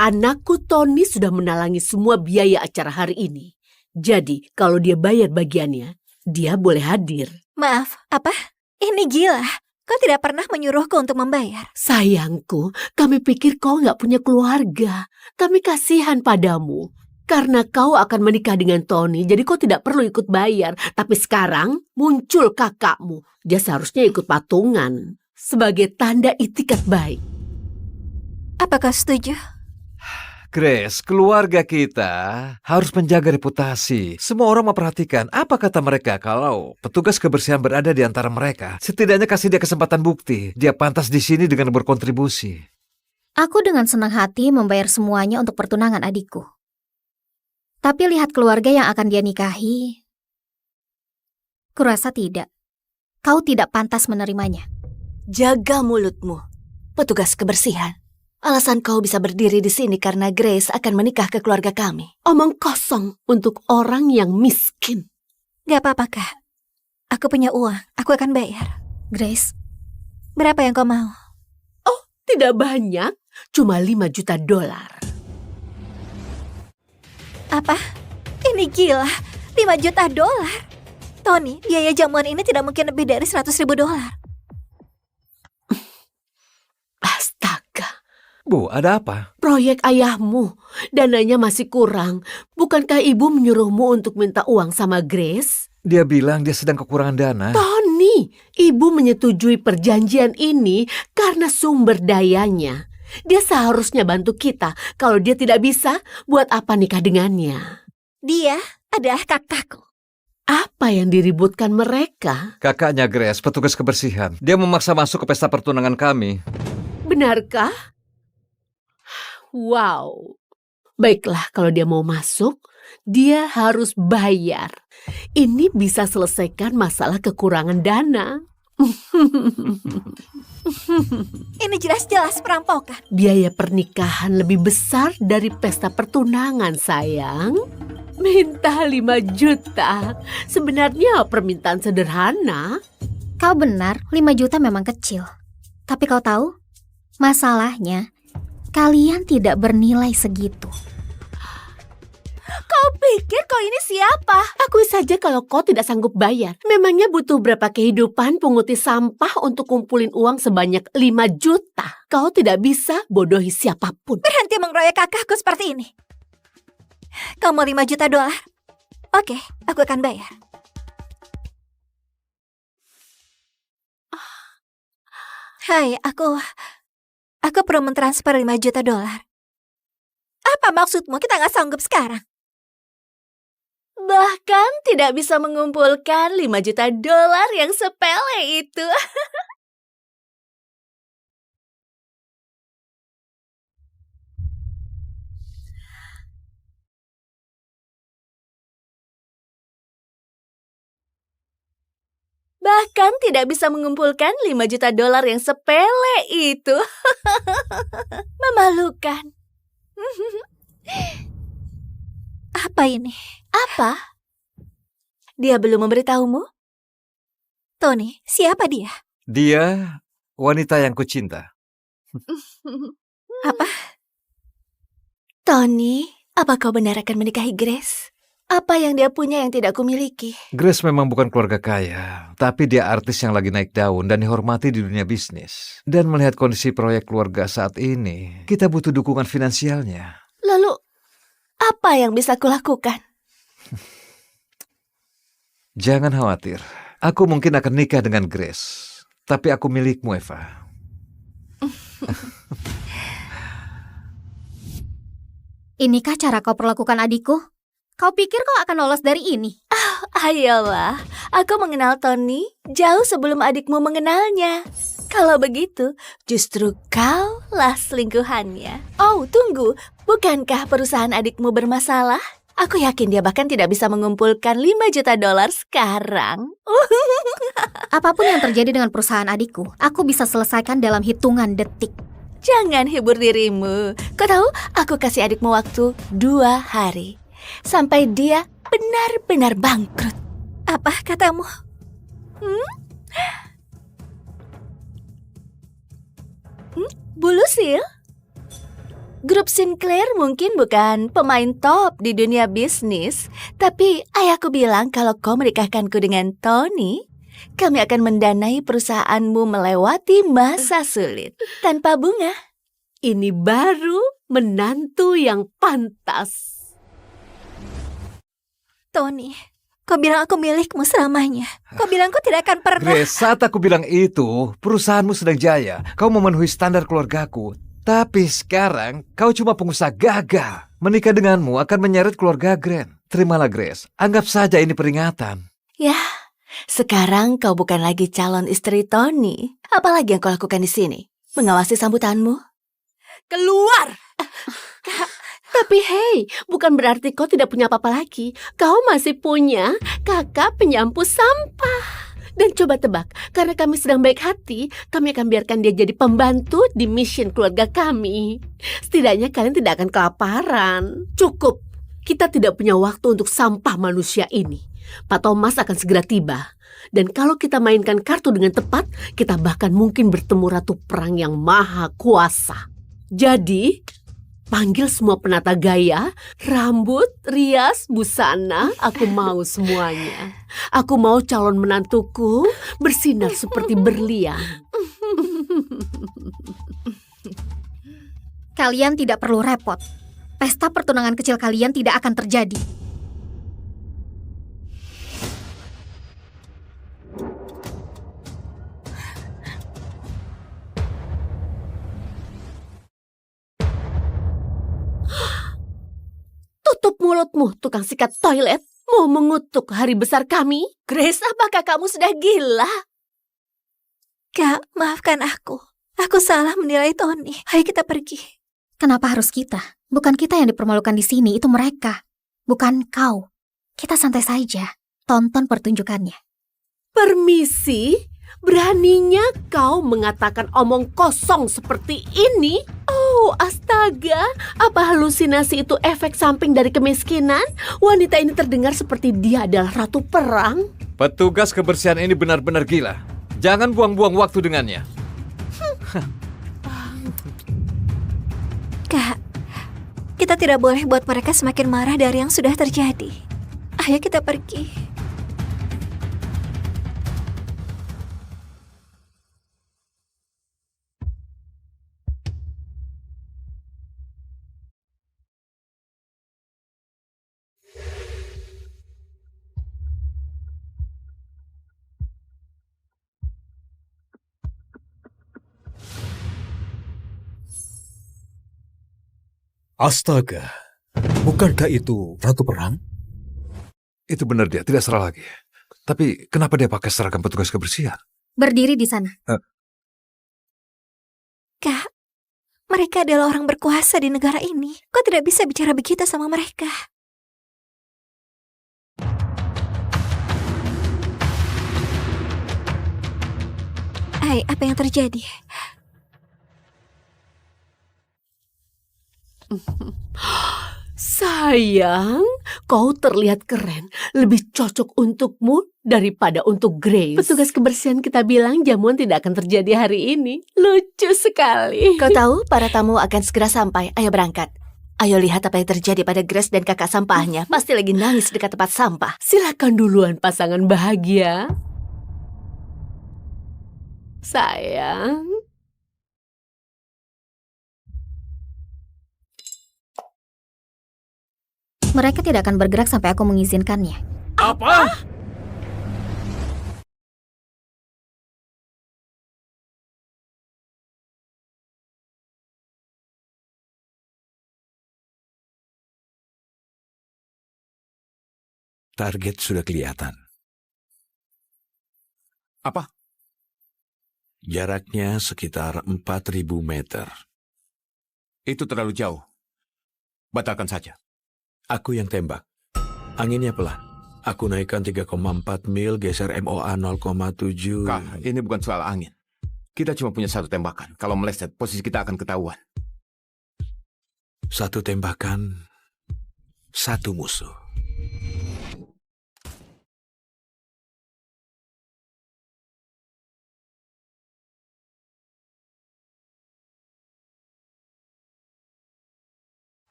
Anakku Tony sudah menalangi semua biaya acara hari ini. Jadi, kalau dia bayar bagiannya, dia boleh hadir. Maaf, apa? Ini gila. Kau tidak pernah menyuruhku untuk membayar. Sayangku, kami pikir kau nggak punya keluarga. Kami kasihan padamu. Karena kau akan menikah dengan Tony, jadi kau tidak perlu ikut bayar. Tapi sekarang muncul kakakmu. Dia seharusnya ikut patungan. Sebagai tanda itikat baik. Apakah setuju? Grace, keluarga kita harus menjaga reputasi. Semua orang memperhatikan apa kata mereka kalau petugas kebersihan berada di antara mereka. Setidaknya kasih dia kesempatan bukti. Dia pantas di sini dengan berkontribusi. Aku dengan senang hati membayar semuanya untuk pertunangan adikku. Tapi lihat keluarga yang akan dia nikahi, kurasa tidak. Kau tidak pantas menerimanya. Jaga mulutmu, petugas kebersihan. Alasan kau bisa berdiri di sini karena Grace akan menikah ke keluarga kami. Omong kosong untuk orang yang miskin. Gak apa-apa, Kak. Aku punya uang, aku akan bayar. Grace, berapa yang kau mau? Oh, tidak banyak. Cuma $5 juta. Apa? Ini gila, $5 juta. Tony, biaya jamuan ini tidak mungkin lebih dari $100.000. Astaga. Bu, ada apa? Proyek ayahmu, dananya masih kurang. Bukankah ibu menyuruhmu untuk minta uang sama Grace? Dia bilang dia sedang kekurangan dana. Tony, ibu menyetujui perjanjian ini karena sumber dayanya. Dia seharusnya bantu kita. Kalau dia tidak bisa, buat apa nikah dengannya? Dia adalah kakakku. Apa yang diributkan mereka? Kakaknya Grace, petugas kebersihan. Dia memaksa masuk ke pesta pertunangan kami. Benarkah? Wow. Baiklah, kalau dia mau masuk, dia harus bayar. Ini bisa selesaikan masalah kekurangan dana. Ini jelas-jelas perampokan. Biaya pernikahan lebih besar dari pesta pertunangan, sayang. Minta 5 juta. Sebenarnya permintaan sederhana. Kau benar, 5 juta memang kecil. Tapi kau tahu, masalahnya kalian tidak bernilai segitu. Kau pikir kau ini siapa? Akui saja kalau kau tidak sanggup bayar. Memangnya butuh berapa kehidupan punguti sampah untuk kumpulin uang sebanyak 5 juta? Kau tidak bisa bodohi siapapun. Berhenti mengeroyok kakakku seperti ini. Kau mau 5 juta dolar? Oke, aku akan bayar. Hai, aku perlu mentransfer 5 juta dolar. Apa maksudmu? Kita nggak sanggup sekarang. Bahkan tidak bisa mengumpulkan 5 juta dolar yang sepele itu. Bahkan tidak bisa mengumpulkan 5 juta dolar yang sepele itu. Memalukan. Apa ini? Apa? Dia belum memberitahumu? Tony, siapa dia? Dia wanita yang kucinta. Apa? Tony, apa kau benar akan menikahi Grace? Apa yang dia punya yang tidak kumiliki? Grace memang bukan keluarga kaya, tapi dia artis yang lagi naik daun dan dihormati di dunia bisnis. Dan melihat kondisi proyek keluarga saat ini, kita butuh dukungan finansialnya. Lalu, apa yang bisa kulakukan? Jangan khawatir, aku mungkin akan nikah dengan Grace. Tapi aku milikmu, Eva. Inikah cara kau perlakukan adikku? Kau pikir kau akan lolos dari ini? Ayolah, aku mengenal Tony jauh sebelum adikmu mengenalnya. Kalau begitu, justru kaulah selingkuhannya. Oh, tunggu, bukankah perusahaan adikmu bermasalah? Aku yakin dia bahkan tidak bisa mengumpulkan 5 juta dolar sekarang. Apapun yang terjadi dengan perusahaan adikku, aku bisa selesaikan dalam hitungan detik. Jangan hibur dirimu. Kau tahu, aku kasih adikmu waktu 2 hari. Sampai dia benar-benar bangkrut. Apa katamu? Bulu Sil? Grup Sinclair mungkin bukan pemain top di dunia bisnis, tapi ayahku bilang kalau kau menikahkanku dengan Tony, kami akan mendanai perusahaanmu melewati masa sulit tanpa bunga. Ini baru menantu yang pantas. Tony, kau bilang aku milikmu selamanya. Kau bilang kau tidak akan pernah... Grace, saat aku bilang itu, perusahaanmu sedang jaya. Kau memenuhi standar keluargaku. Tapi sekarang, kau cuma pengusaha gagal. Menikah denganmu akan menyeret keluarga Grant. Terimalah, Grace. Anggap saja ini peringatan. Ya, sekarang kau bukan lagi calon istri Tony. Apalagi yang kau lakukan di sini? Mengawasi sambutanmu? Keluar! Tapi hei, bukan berarti kau tidak punya apa-apa lagi. Kau masih punya kakak penyapu sampah. Dan coba tebak, karena kami sedang baik hati, kami akan biarkan dia jadi pembantu di mission keluarga kami. Setidaknya kalian tidak akan kelaparan. Cukup, kita tidak punya waktu untuk sampah manusia ini. Pak Thomas akan segera tiba. Dan kalau kita mainkan kartu dengan tepat, kita bahkan mungkin bertemu Ratu Perang yang maha kuasa. Jadi, panggil semua penata gaya, rambut, rias, busana, aku mau semuanya. Aku mau calon menantuku bersinar seperti berlian. Kalian tidak perlu repot. Pesta pertunangan kecil kalian tidak akan terjadi. Tutup mulutmu, tukang sikat toilet. Mau mengutuk hari besar kami? Grace, apakah kamu sudah gila? Kak, maafkan aku. Aku salah menilai Tony. Ayo kita pergi. Kenapa harus kita? Bukan kita yang dipermalukan di sini, itu mereka. Bukan kau. Kita santai saja. Tonton pertunjukannya. Permisi, beraninya kau mengatakan omong kosong seperti ini? Oh, astaga, apa halusinasi itu efek samping dari kemiskinan? Wanita ini terdengar seperti dia adalah ratu perang. Petugas kebersihan ini benar-benar gila. Jangan buang-buang waktu dengannya. Kak, kita tidak boleh buat mereka semakin marah dari yang sudah terjadi. Ayo kita pergi. Astaga, bukankah itu ratu perang? Itu benar dia, tidak salah lagi. Tapi kenapa dia pakai seragam petugas kebersihan? Berdiri di sana. Kak, mereka adalah orang berkuasa di negara ini. Kau tidak bisa bicara begitu sama mereka. Hai, apa yang terjadi? Sayang, kau terlihat keren. Lebih cocok untukmu daripada untuk Grace. Petugas kebersihan kita bilang jamuan tidak akan terjadi hari ini. Lucu sekali. Kau tahu, para tamu akan segera sampai. Ayo berangkat. Ayo lihat apa yang terjadi pada Grace dan kakak sampahnya. Pasti lagi nangis dekat tempat sampah. Silakan duluan pasangan bahagia. Sayang. Mereka tidak akan bergerak sampai aku mengizinkannya. Apa? Target sudah kelihatan. Apa? Jaraknya sekitar 4.000 meter. Itu terlalu jauh. Batalkan saja. Aku yang tembak. Anginnya pelan. Aku naikkan 3,4 mil, geser MOA 0,7. Kak, ini bukan soal angin. Kita cuma punya satu tembakan. Kalau meleset, posisi kita akan ketahuan. Satu tembakan, satu musuh.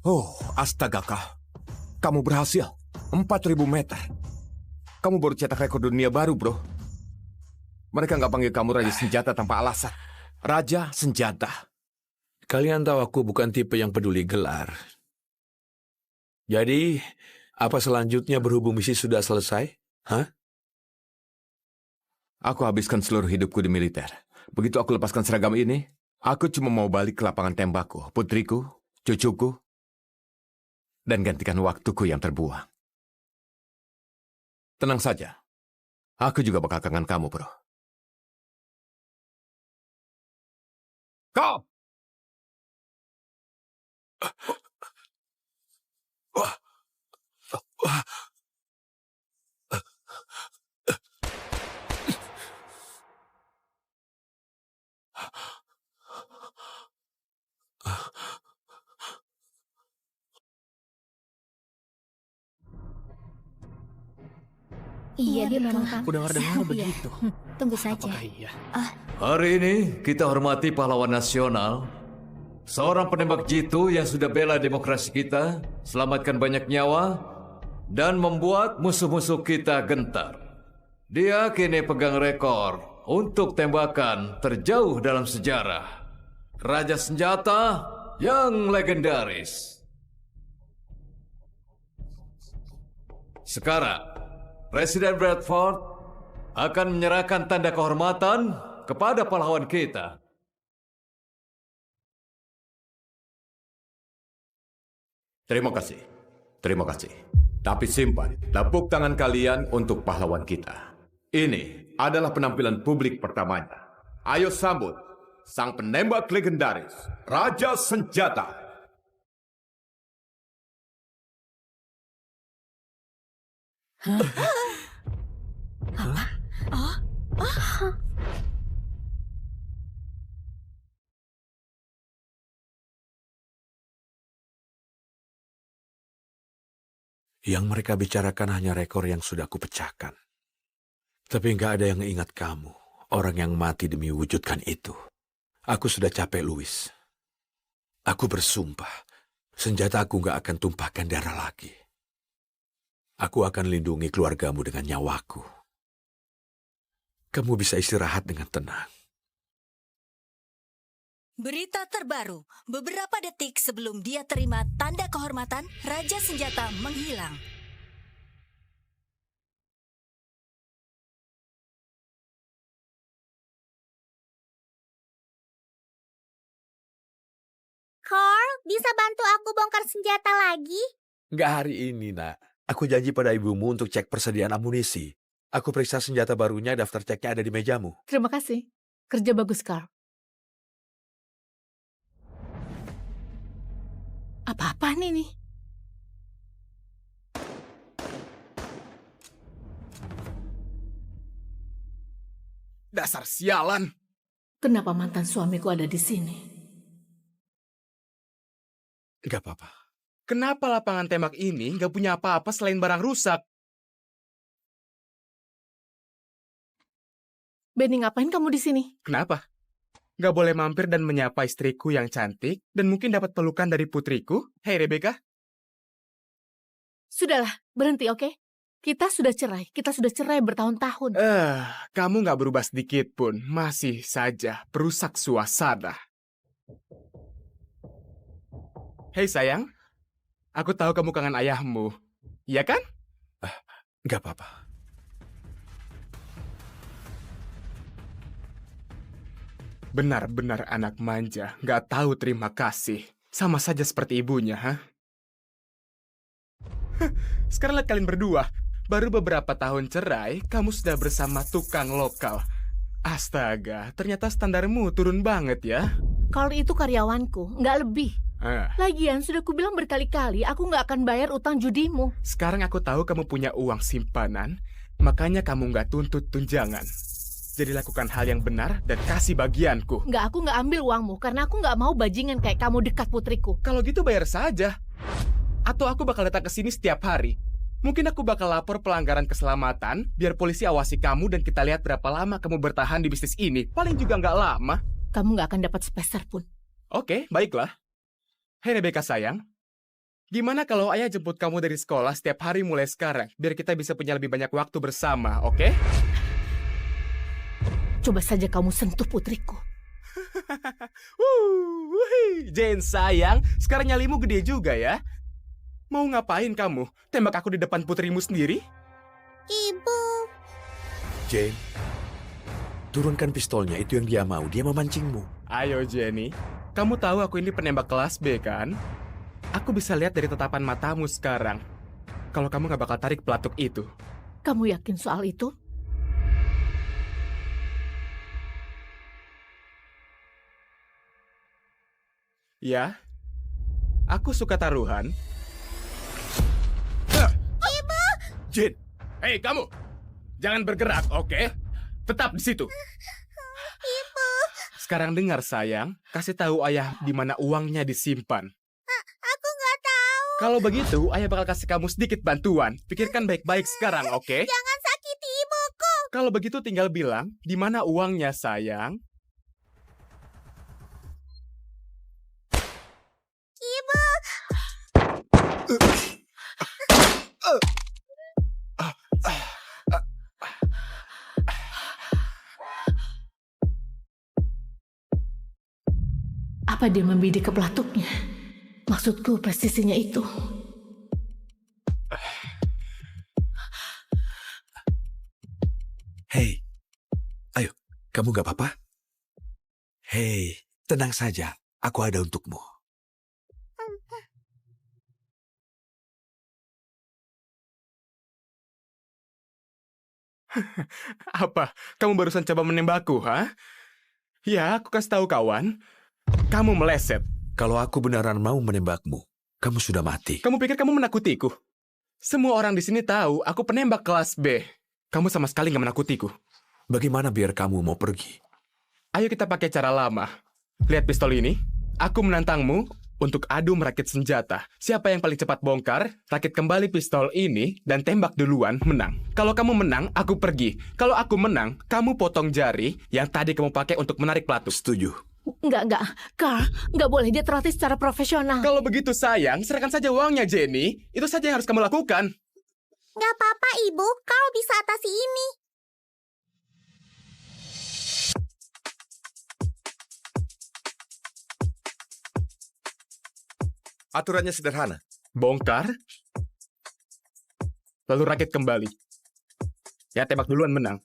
Oh, astaga kak. Kamu berhasil. 4.000 meter. Kamu baru cetak rekor dunia baru, bro. Mereka nggak panggil kamu Raja Senjata tanpa alasan. Raja Senjata. Kalian tahu aku bukan tipe yang peduli gelar. Jadi, apa selanjutnya berhubung misi sudah selesai? Hah? Aku habiskan seluruh hidupku di militer. Begitu aku lepaskan seragam ini, aku cuma mau balik ke lapangan tembakku, putriku, cucuku, dan gantikan waktuku yang terbuang. Tenang saja. Aku juga bakal kangen kamu, bro. Kau! Iya, dia memang tampil. Aku dengar-dengar begitu. Tunggu saja. Apakah iya? Hari ini kita hormati pahlawan nasional, seorang penembak jitu yang sudah bela demokrasi kita, selamatkan banyak nyawa, dan membuat musuh-musuh kita gentar. Dia kini pegang rekor untuk tembakan terjauh dalam sejarah. Raja Senjata yang legendaris. Sekarang, Presiden Bradford akan menyerahkan tanda kehormatan kepada pahlawan kita. Terima kasih. Terima kasih. Tapi simpan tepuk tangan kalian untuk pahlawan kita. Ini adalah penampilan publik pertamanya. Ayo sambut sang penembak legendaris, Raja Senjata. Yang mereka bicarakan hanya rekor yang sudah kupecahkan. Tapi nggak ada yang ingat kamu, orang yang mati demi wujudkan itu. Aku sudah capek, Louis. Aku bersumpah, senjata aku nggak akan tumpahkan darah lagi. Aku akan lindungi keluargamu dengan nyawaku. Kamu bisa istirahat dengan tenang. Berita terbaru, beberapa detik sebelum dia terima tanda kehormatan, Raja Senjata menghilang. Carl, bisa bantu aku bongkar senjata lagi? Nggak hari ini, nak. Aku janji pada ibumu untuk cek persediaan amunisi. Aku periksa senjata barunya, daftar ceknya ada di mejamu. Terima kasih. Kerja bagus, Carl. Apa-apaan ini? Dasar sialan. Kenapa mantan suamiku ada di sini? Nggak apa-apa. Kenapa lapangan tembak ini nggak punya apa-apa selain barang rusak? Benny, ngapain kamu di sini? Kenapa? Nggak boleh mampir dan menyapa istriku yang cantik dan mungkin dapat pelukan dari putriku? Hei Rebecca. Sudahlah, berhenti, oke? Kita sudah cerai bertahun-tahun. Kamu nggak berubah sedikit pun. Masih saja perusak suasana. Hei sayang, aku tahu kamu kangen ayahmu. Iya kan? Nggak apa-apa. Benar-benar anak manja, nggak tahu terima kasih. Sama saja seperti ibunya, ha? Sekarang lihat kalian berdua. Baru beberapa tahun cerai, kamu sudah bersama tukang lokal. Astaga, ternyata standarmu turun banget ya. Carl itu karyawanku, nggak lebih. Lagian sudah kubilang berkali-kali, aku nggak akan bayar utang judimu. Sekarang aku tahu kamu punya uang simpanan, makanya kamu nggak tuntut tunjangan. Jadi lakukan hal yang benar dan kasih bagianku. Nggak, aku nggak ambil uangmu, karena aku nggak mau bajingan kayak kamu dekat putriku. Kalau gitu bayar saja. Atau aku bakal datang ke sini setiap hari. Mungkin aku bakal lapor pelanggaran keselamatan, biar polisi awasi kamu dan kita lihat berapa lama kamu bertahan di bisnis ini. Paling juga nggak lama. Kamu nggak akan dapat sepeser pun. Oke, baiklah. Hei Rebecca sayang, gimana kalau ayah jemput kamu dari sekolah setiap hari mulai sekarang, biar kita bisa punya lebih banyak waktu bersama, oke? Coba saja kamu sentuh putriku. Jane sayang, sekarang nyalimu gede juga ya. Mau ngapain kamu? Tembak aku di depan putrimu sendiri? Ibu. Jane, turunkan pistolnya, itu yang dia mau. Dia memancingmu. Ayo Jenny, kamu tahu aku ini penembak kelas B kan? Aku bisa lihat dari tatapan matamu sekarang. Kalau kamu gak bakal tarik pelatuk itu. Kamu yakin soal itu? Ya, aku suka taruhan. Ibu! Jin, hei kamu, jangan bergerak, oke? Tetap di situ. Ibu! Sekarang dengar sayang, kasih tahu ayah di mana uangnya disimpan. Aku nggak tahu. Kalau begitu, ayah bakal kasih kamu sedikit bantuan. Pikirkan baik-baik sekarang, oke? Jangan sakiti ibuku. Kalau begitu tinggal bilang, di mana uangnya sayang? Ibu! Apa dia membidik ke pelatuknya? Maksudku presisinya itu. Hei, ayo, kamu gak apa-apa? Hei, tenang saja, aku ada untukmu. Apa? Kamu barusan coba menembakku, ha? Ya, aku kasih tahu kawan. Kamu meleset. Kalau aku beneran mau menembakmu, kamu sudah mati. Kamu pikir kamu menakutiku? Semua orang di sini tahu aku penembak kelas B. Kamu sama sekali nggak menakutiku. Bagaimana biar kamu mau pergi? Ayo kita pakai cara lama. Lihat pistol ini. Aku menantangmu untuk adu merakit senjata. Siapa yang paling cepat bongkar, rakit kembali pistol ini, dan tembak duluan, menang. Kalau kamu menang, aku pergi. Kalau aku menang, kamu potong jari yang tadi kamu pakai untuk menarik pelatuk. Setuju. Enggak. Carl, nggak boleh dia terlatih secara profesional. Kalau begitu sayang, serahkan saja uangnya, Jenny. Itu saja yang harus kamu lakukan. Nggak apa-apa, Ibu. Kau bisa atasi ini. Aturannya sederhana. Bongkar, lalu rakit kembali. Ya, tembak duluan menang.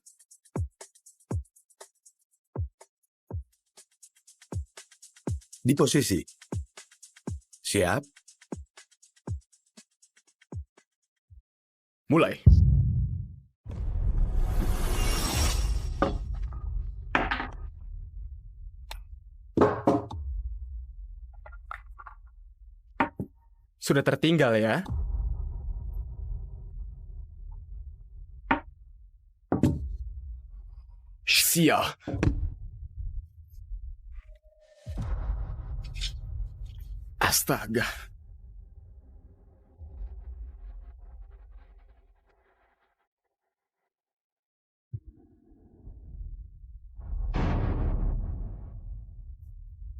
Di posisi. Siap? Mulai. Sudah tertinggal ya. Sial. Astaga.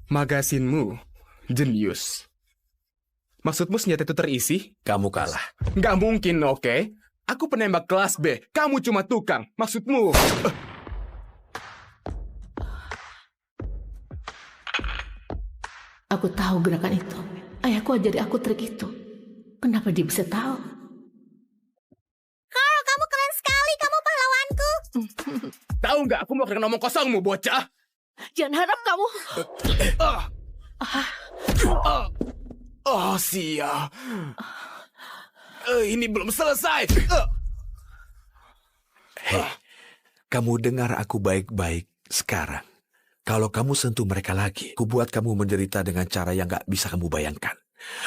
Magasinmu jenius. Maksudmu senjata itu terisi? Kamu kalah. Nggak mungkin, oke? Aku penembak kelas B, kamu cuma tukang. Maksudmu... Aku tahu gerakan itu. Ayahku ajari aku trik itu. Kenapa dia bisa tahu? Carl, kamu keren sekali. Kamu pahlawanku. Tahu nggak, aku mau ngomong kosongmu, bocah. Jangan harap kamu... Oh, sial. Ini belum selesai. Hei, kamu dengar aku baik-baik sekarang. Kalau kamu sentuh mereka lagi, ku buat kamu menderita dengan cara yang gak bisa kamu bayangkan.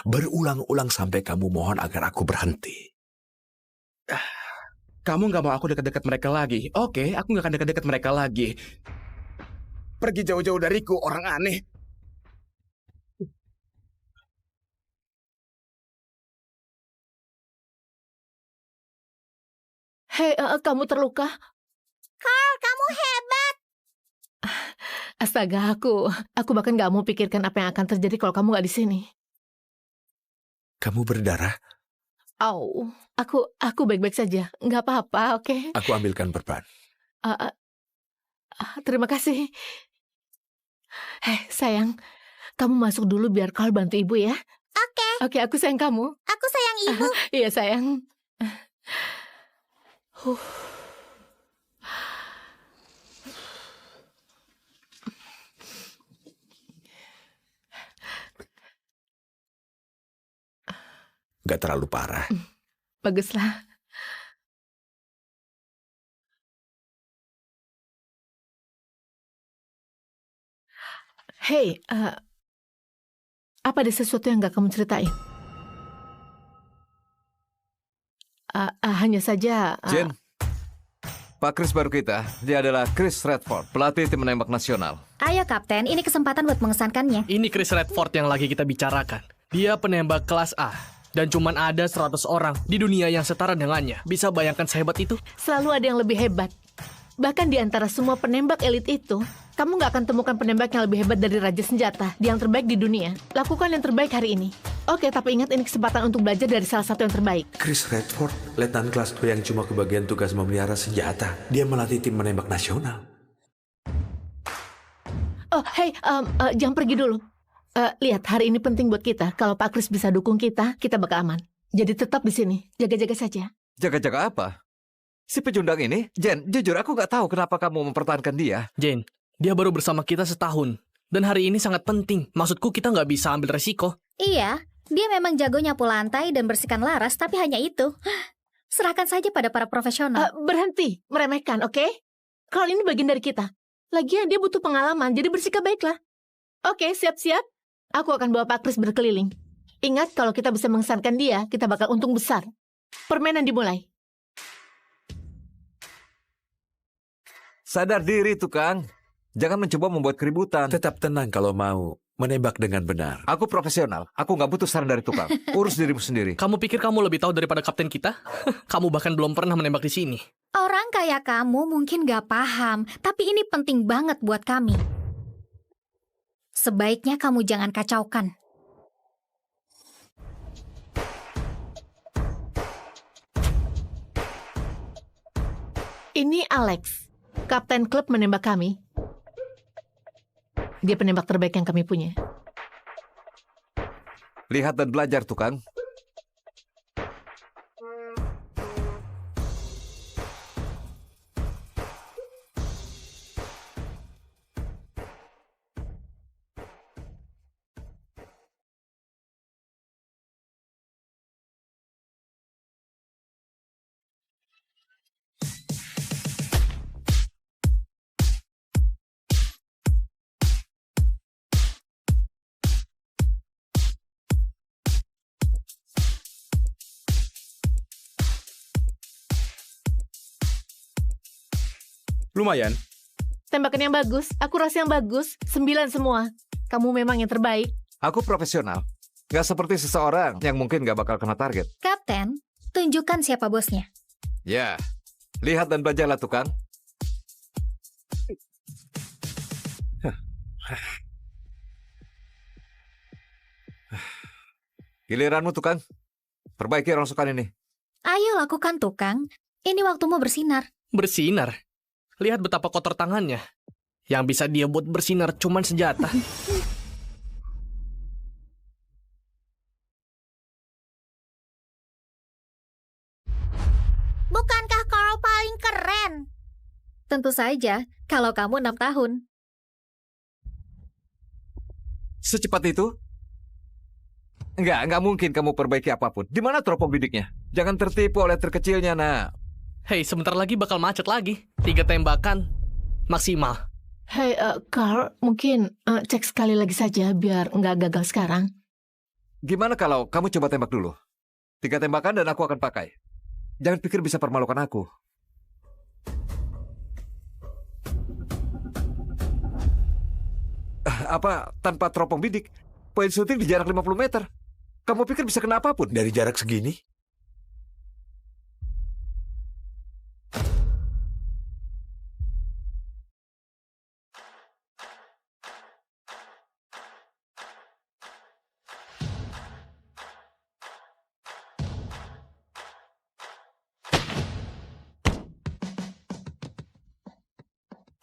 Berulang-ulang sampai kamu mohon agar aku berhenti. Kamu nggak mau aku dekat-dekat mereka lagi. Oke, aku nggak akan dekat-dekat mereka lagi. Pergi jauh-jauh dariku, orang aneh. Hei, kamu terluka? Carl, kamu hebat. Astaga, aku bahkan gak mau pikirkan apa yang akan terjadi kalau kamu gak di sini. Kamu berdarah? Au, aku baik-baik saja. Gak apa-apa, oke? Aku ambilkan perban. Terima kasih. Hei, sayang, kamu masuk dulu biar Carl bantu ibu ya. Oke. Oke, aku sayang kamu. Aku sayang ibu. Iya, sayang. Gak terlalu parah. Baguslah. Hei, apa ada sesuatu yang gak kamu ceritain? Hanya saja... Jen, Pak Chris baru kita. Dia adalah Chris Redford, pelatih tim menembak nasional. Ayo, Kapten. Ini kesempatan buat mengesankannya. Ini Chris Redford yang lagi kita bicarakan. Dia penembak kelas A. Dan cuman ada 100 orang di dunia yang setara dengannya. Bisa bayangkan sehebat itu? Selalu ada yang lebih hebat. Bahkan di antara semua penembak elit itu, kamu nggak akan temukan penembak yang lebih hebat dari Raja Senjata, yang terbaik di dunia. Lakukan yang terbaik hari ini. Oke, tapi ingat ini kesempatan untuk belajar dari salah satu yang terbaik. Chris Redford, letnan kelas 2 yang cuma kebagian tugas memelihara senjata. Dia melatih tim menembak nasional. Oh, hei, jangan pergi dulu. Lihat, hari ini penting buat kita. Kalau Pak Chris bisa dukung kita bakal aman. Jadi tetap di sini, jaga-jaga saja. Jaga-jaga apa? Si pecundang ini, Jen, jujur aku gak tahu kenapa kamu mempertahankan dia. Jane, dia baru bersama kita setahun. Dan hari ini sangat penting. Maksudku kita nggak bisa ambil resiko. Iya, dia memang jago nyapu lantai dan bersihkan laras, tapi hanya itu. Serahkan saja pada para profesional. Berhenti meremehkan, oke? Kalau ini bagian dari kita. Lagian dia butuh pengalaman, jadi bersikap baiklah. Oke, siap-siap. Aku akan bawa Pak Chris berkeliling. Ingat, kalau kita bisa mengesankan dia, kita bakal untung besar. Permainan dimulai. Sadar diri, tukang. Jangan mencoba membuat keributan. Tetap tenang kalau mau menembak dengan benar. Aku profesional. Aku nggak butuh saran dari tukang. Urus dirimu sendiri. Kamu pikir kamu lebih tahu daripada kapten kita? Kamu bahkan belum pernah menembak di sini. Orang kayak kamu mungkin gak paham, tapi ini penting banget buat kami. Sebaiknya kamu jangan kacaukan. Ini Alex, kapten klub menembak kami. Dia penembak terbaik yang kami punya. Lihat dan belajar, tukang. Lumayan. Tembakan yang bagus, akurasi yang bagus, 9 semua. Kamu memang yang terbaik. Aku profesional. Gak seperti seseorang yang mungkin gak bakal kena target. Kapten, tunjukkan siapa bosnya. Ya, lihat dan belajarlah, tukang. Giliranmu, tukang. Perbaiki rongsokan ini. Ayo lakukan, tukang. Ini waktumu bersinar. Bersinar? Lihat betapa kotor tangannya. Yang bisa dia buat bersinar cuman senjata. Bukankah kau paling keren? Tentu saja, kalau kamu 6 tahun. Secepat itu? Enggak mungkin kamu perbaiki apapun. Di mana teropong bidiknya? Jangan tertipu oleh terkecilnya, nak. Hei, sebentar lagi bakal macet lagi. 3 tembakan maksimal. Hei, Carl, mungkin cek sekali lagi saja biar nggak gagal sekarang. Gimana kalau kamu coba tembak dulu? 3 tembakan dan aku akan pakai. Jangan pikir bisa permalukan aku. Apa, tanpa teropong bidik? Poin syuting di jarak 50 meter. Kamu pikir bisa kena apapun? Dari jarak segini?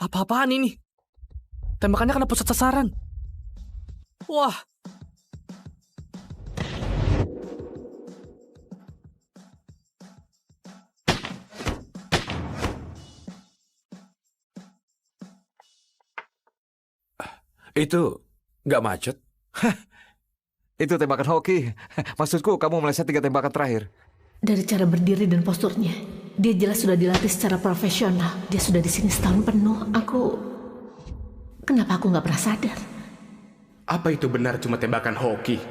Apa-apaan ini? Tembakannya kena pusat sasaran. Wah. Itu nggak macet? Itu tembakan hoki. Maksudku kamu meleset 3 tembakan terakhir. Dari cara berdiri dan posturnya, dia jelas sudah dilatih secara profesional. Dia sudah di sini setahun penuh. Kenapa aku nggak pernah sadar? Apa itu benar cuma tembakan hoki?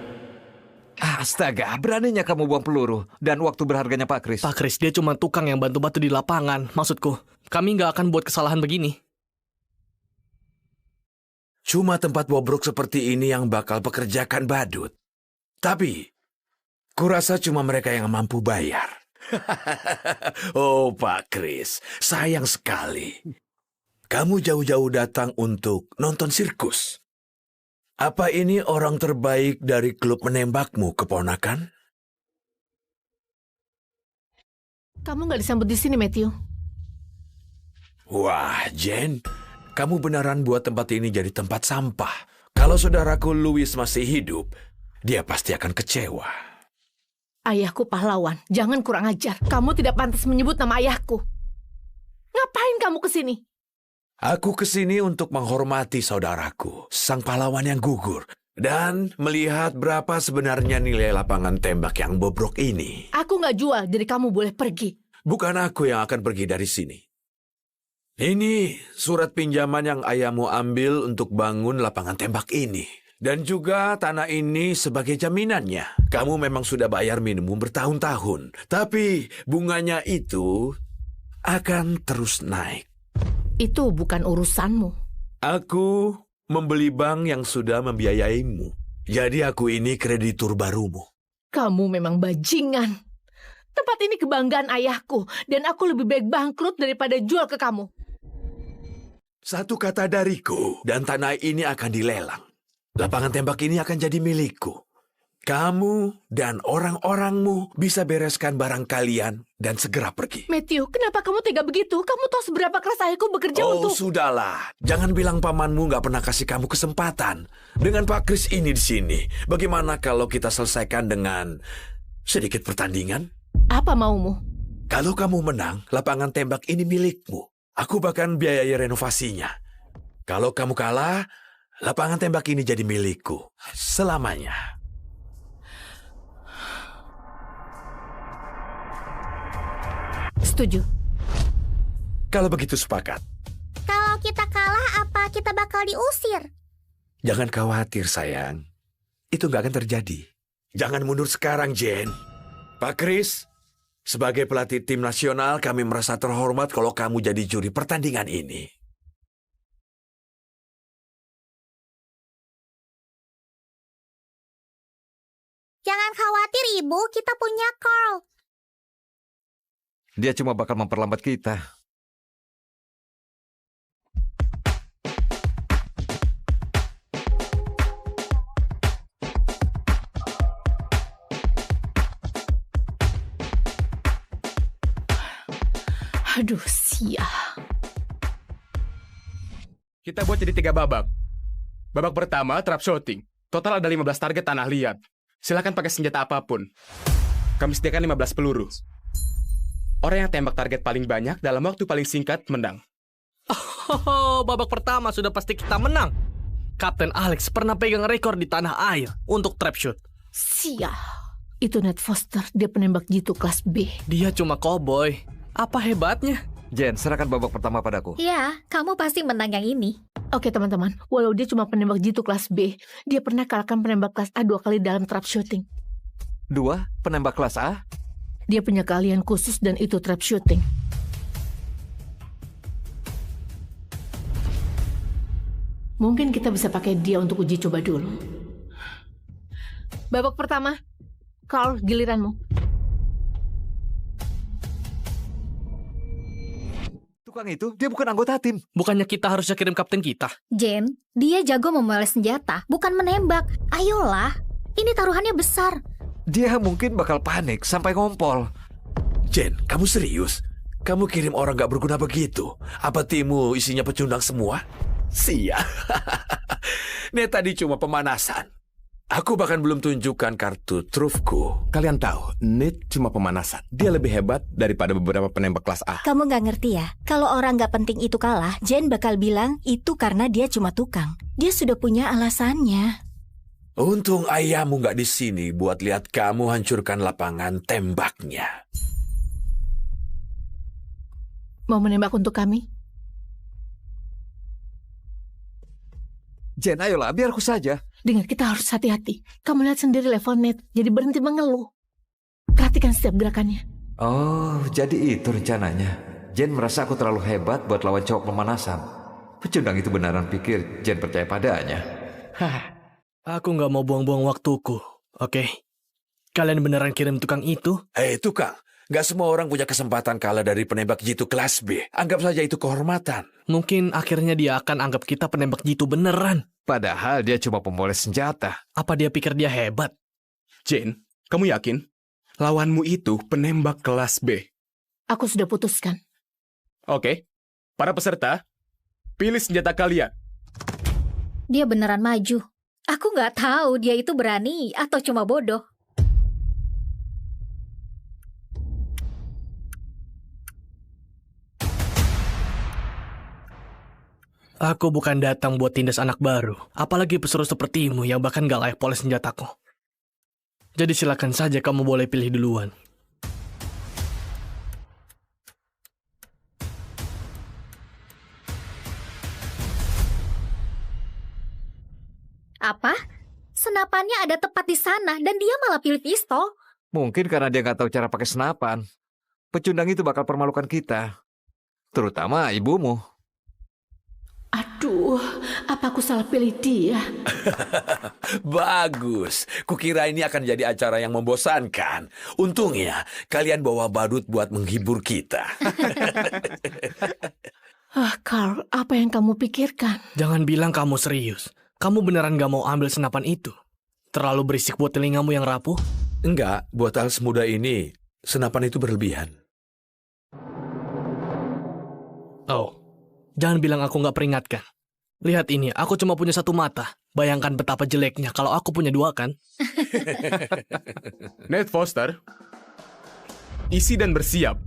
Astaga, beraninya kamu buang peluru. Dan waktu berharganya Pak Chris. Pak Chris, dia cuma tukang yang bantu-bantu di lapangan. Maksudku, kami nggak akan buat kesalahan begini. Cuma tempat bobrok seperti ini yang bakal pekerjakan badut. Tapi, kurasa cuma mereka yang mampu bayar. Oh, Pak Chris, sayang sekali. Kamu jauh-jauh datang untuk nonton sirkus. Apa ini orang terbaik dari klub menembakmu, keponakan? Kamu nggak disambut di sini, Matthew. Wah, Jen, kamu beneran buat tempat ini jadi tempat sampah. Kalau saudaraku Louis masih hidup, dia pasti akan kecewa. Ayahku pahlawan, jangan kurang ajar. Kamu tidak pantas menyebut nama ayahku. Ngapain kamu kesini? Aku kesini untuk menghormati saudaraku, sang pahlawan yang gugur, dan melihat berapa sebenarnya nilai lapangan tembak yang bobrok ini. Aku nggak jual, jadi kamu boleh pergi. Bukan aku yang akan pergi dari sini. Ini surat pinjaman yang ayahmu ambil untuk bangun lapangan tembak ini. Dan juga tanah ini sebagai jaminannya. Kamu memang sudah bayar minimum bertahun-tahun. Tapi bunganya itu akan terus naik. Itu bukan urusanmu. Aku membeli bank yang sudah membiayaimu. Jadi aku ini kreditur barumu. Kamu memang bajingan. Tempat ini kebanggaan ayahku, dan aku lebih baik bangkrut daripada jual ke kamu. Satu kata dariku, dan tanah ini akan dilelang. Lapangan tembak ini akan jadi milikku. Kamu dan orang-orangmu bisa bereskan barang kalian dan segera pergi. Matthew, kenapa kamu tega begitu? Kamu tahu seberapa keras ayahku bekerja Oh, untuk... sudahlah. Jangan bilang pamanmu nggak pernah kasih kamu kesempatan. Dengan Pak Chris ini di sini, bagaimana kalau kita selesaikan dengan sedikit pertandingan? Apa maumu? Kalau kamu menang, lapangan tembak ini milikmu. Aku bahkan biayai renovasinya. Kalau kamu kalah, lapangan tembak ini jadi milikku selamanya. Setuju. Kalau begitu sepakat. Kalau kita kalah, apa kita bakal diusir? Jangan khawatir, sayang. Itu nggak akan terjadi. Jangan mundur sekarang, Jane. Pak Chris, sebagai pelatih tim nasional, kami merasa terhormat kalau kamu jadi juri pertandingan ini. Jangan khawatir, Ibu. Kita punya Carl. Dia cuma bakal memperlambat kita. Aduh, sial. Kita buat jadi 3 babak. Babak pertama, trap shooting. Total ada 15 target tanah liat. Silakan pakai senjata apapun. Kami sediakan 15 peluru. Orang yang tembak target paling banyak dalam waktu paling singkat menang. Oh, babak pertama sudah pasti kita menang. Kapten Alex pernah pegang rekor di tanah air untuk trap shoot. Sial. Itu Ned Foster, dia penembak jitu kelas B. Dia cuma cowboy. Apa hebatnya? Jen, serahkan babak pertama padaku. Ya, kamu pasti menang yang ini. Oke teman-teman, walau dia cuma penembak jitu kelas B, dia pernah kalahkan penembak kelas A 2 kali dalam trap shooting. 2, penembak kelas A? Dia punya keahlian khusus dan itu trap shooting. Mungkin kita bisa pakai dia untuk uji coba dulu. Babak pertama, Carl, giliranmu. Tukang itu, dia bukan anggota tim. Bukannya kita harusnya kirim kapten kita? Jen, dia jago memoles senjata, bukan menembak. Ayolah, ini taruhannya besar. Dia mungkin bakal panik sampai ngompol. Jen, kamu serius? Kamu kirim orang gak berguna begitu? Apa timmu isinya pecundang semua? Sia. Nih tadi cuma pemanasan. Aku bahkan belum tunjukkan kartu trufku. Kalian tahu, Nate cuma pemanasan. Dia lebih hebat daripada beberapa penembak kelas A. Kamu nggak ngerti ya? Kalau orang nggak penting itu kalah, Jen bakal bilang itu karena dia cuma tukang. Dia sudah punya alasannya. Untung ayahmu gak di sini buat lihat kamu hancurkan lapangan tembaknya. Mau menembak untuk kami? Jen, ayolah, biar aku saja. Dengar, kita harus hati-hati. Kamu lihat sendiri level Ned, jadi berhenti mengeluh. Perhatikan setiap gerakannya. Oh, jadi itu rencananya. Jen merasa aku terlalu hebat buat lawan cowok pemanasan. Pecundang itu beneran pikir Jen percaya padanya. Aku nggak mau buang-buang waktuku, oke? Kalian beneran kirim tukang itu? Tukang, gak semua orang punya kesempatan kalah dari penembak jitu kelas B. Anggap saja itu kehormatan. Mungkin akhirnya dia akan anggap kita penembak jitu beneran. Padahal dia cuma pemoles senjata. Apa dia pikir dia hebat? Jane, kamu yakin? Lawanmu itu penembak kelas B. Aku sudah putuskan. Oke, para peserta, pilih senjata kalian. Dia beneran maju. Aku nggak tahu dia itu berani atau cuma bodoh. Aku bukan datang buat tindas anak baru, apalagi pesuruh sepertimu yang bahkan gak layak poles senjataku. Jadi silakan saja kamu boleh pilih duluan. senapannya ada tepat di sana dan dia malah pilih pistol. Mungkin karena dia nggak tahu cara pakai senapan. Pecundang itu bakal permalukan kita. Terutama ibumu. Aduh, apa aku salah pilih dia? Bagus. Kukira ini akan jadi acara yang membosankan. Untungnya, kalian bawa badut buat menghibur kita. Carl, apa yang kamu pikirkan? Jangan bilang kamu serius. Kamu beneran gak mau ambil senapan itu? Terlalu berisik buat telingamu yang rapuh? Enggak, buat hal semudah ini, senapan itu berlebihan. Oh, jangan bilang aku gak peringatkan. Lihat ini, aku cuma punya satu mata. Bayangkan betapa jeleknya kalau aku punya dua, kan? Ned Foster, isi dan bersiap.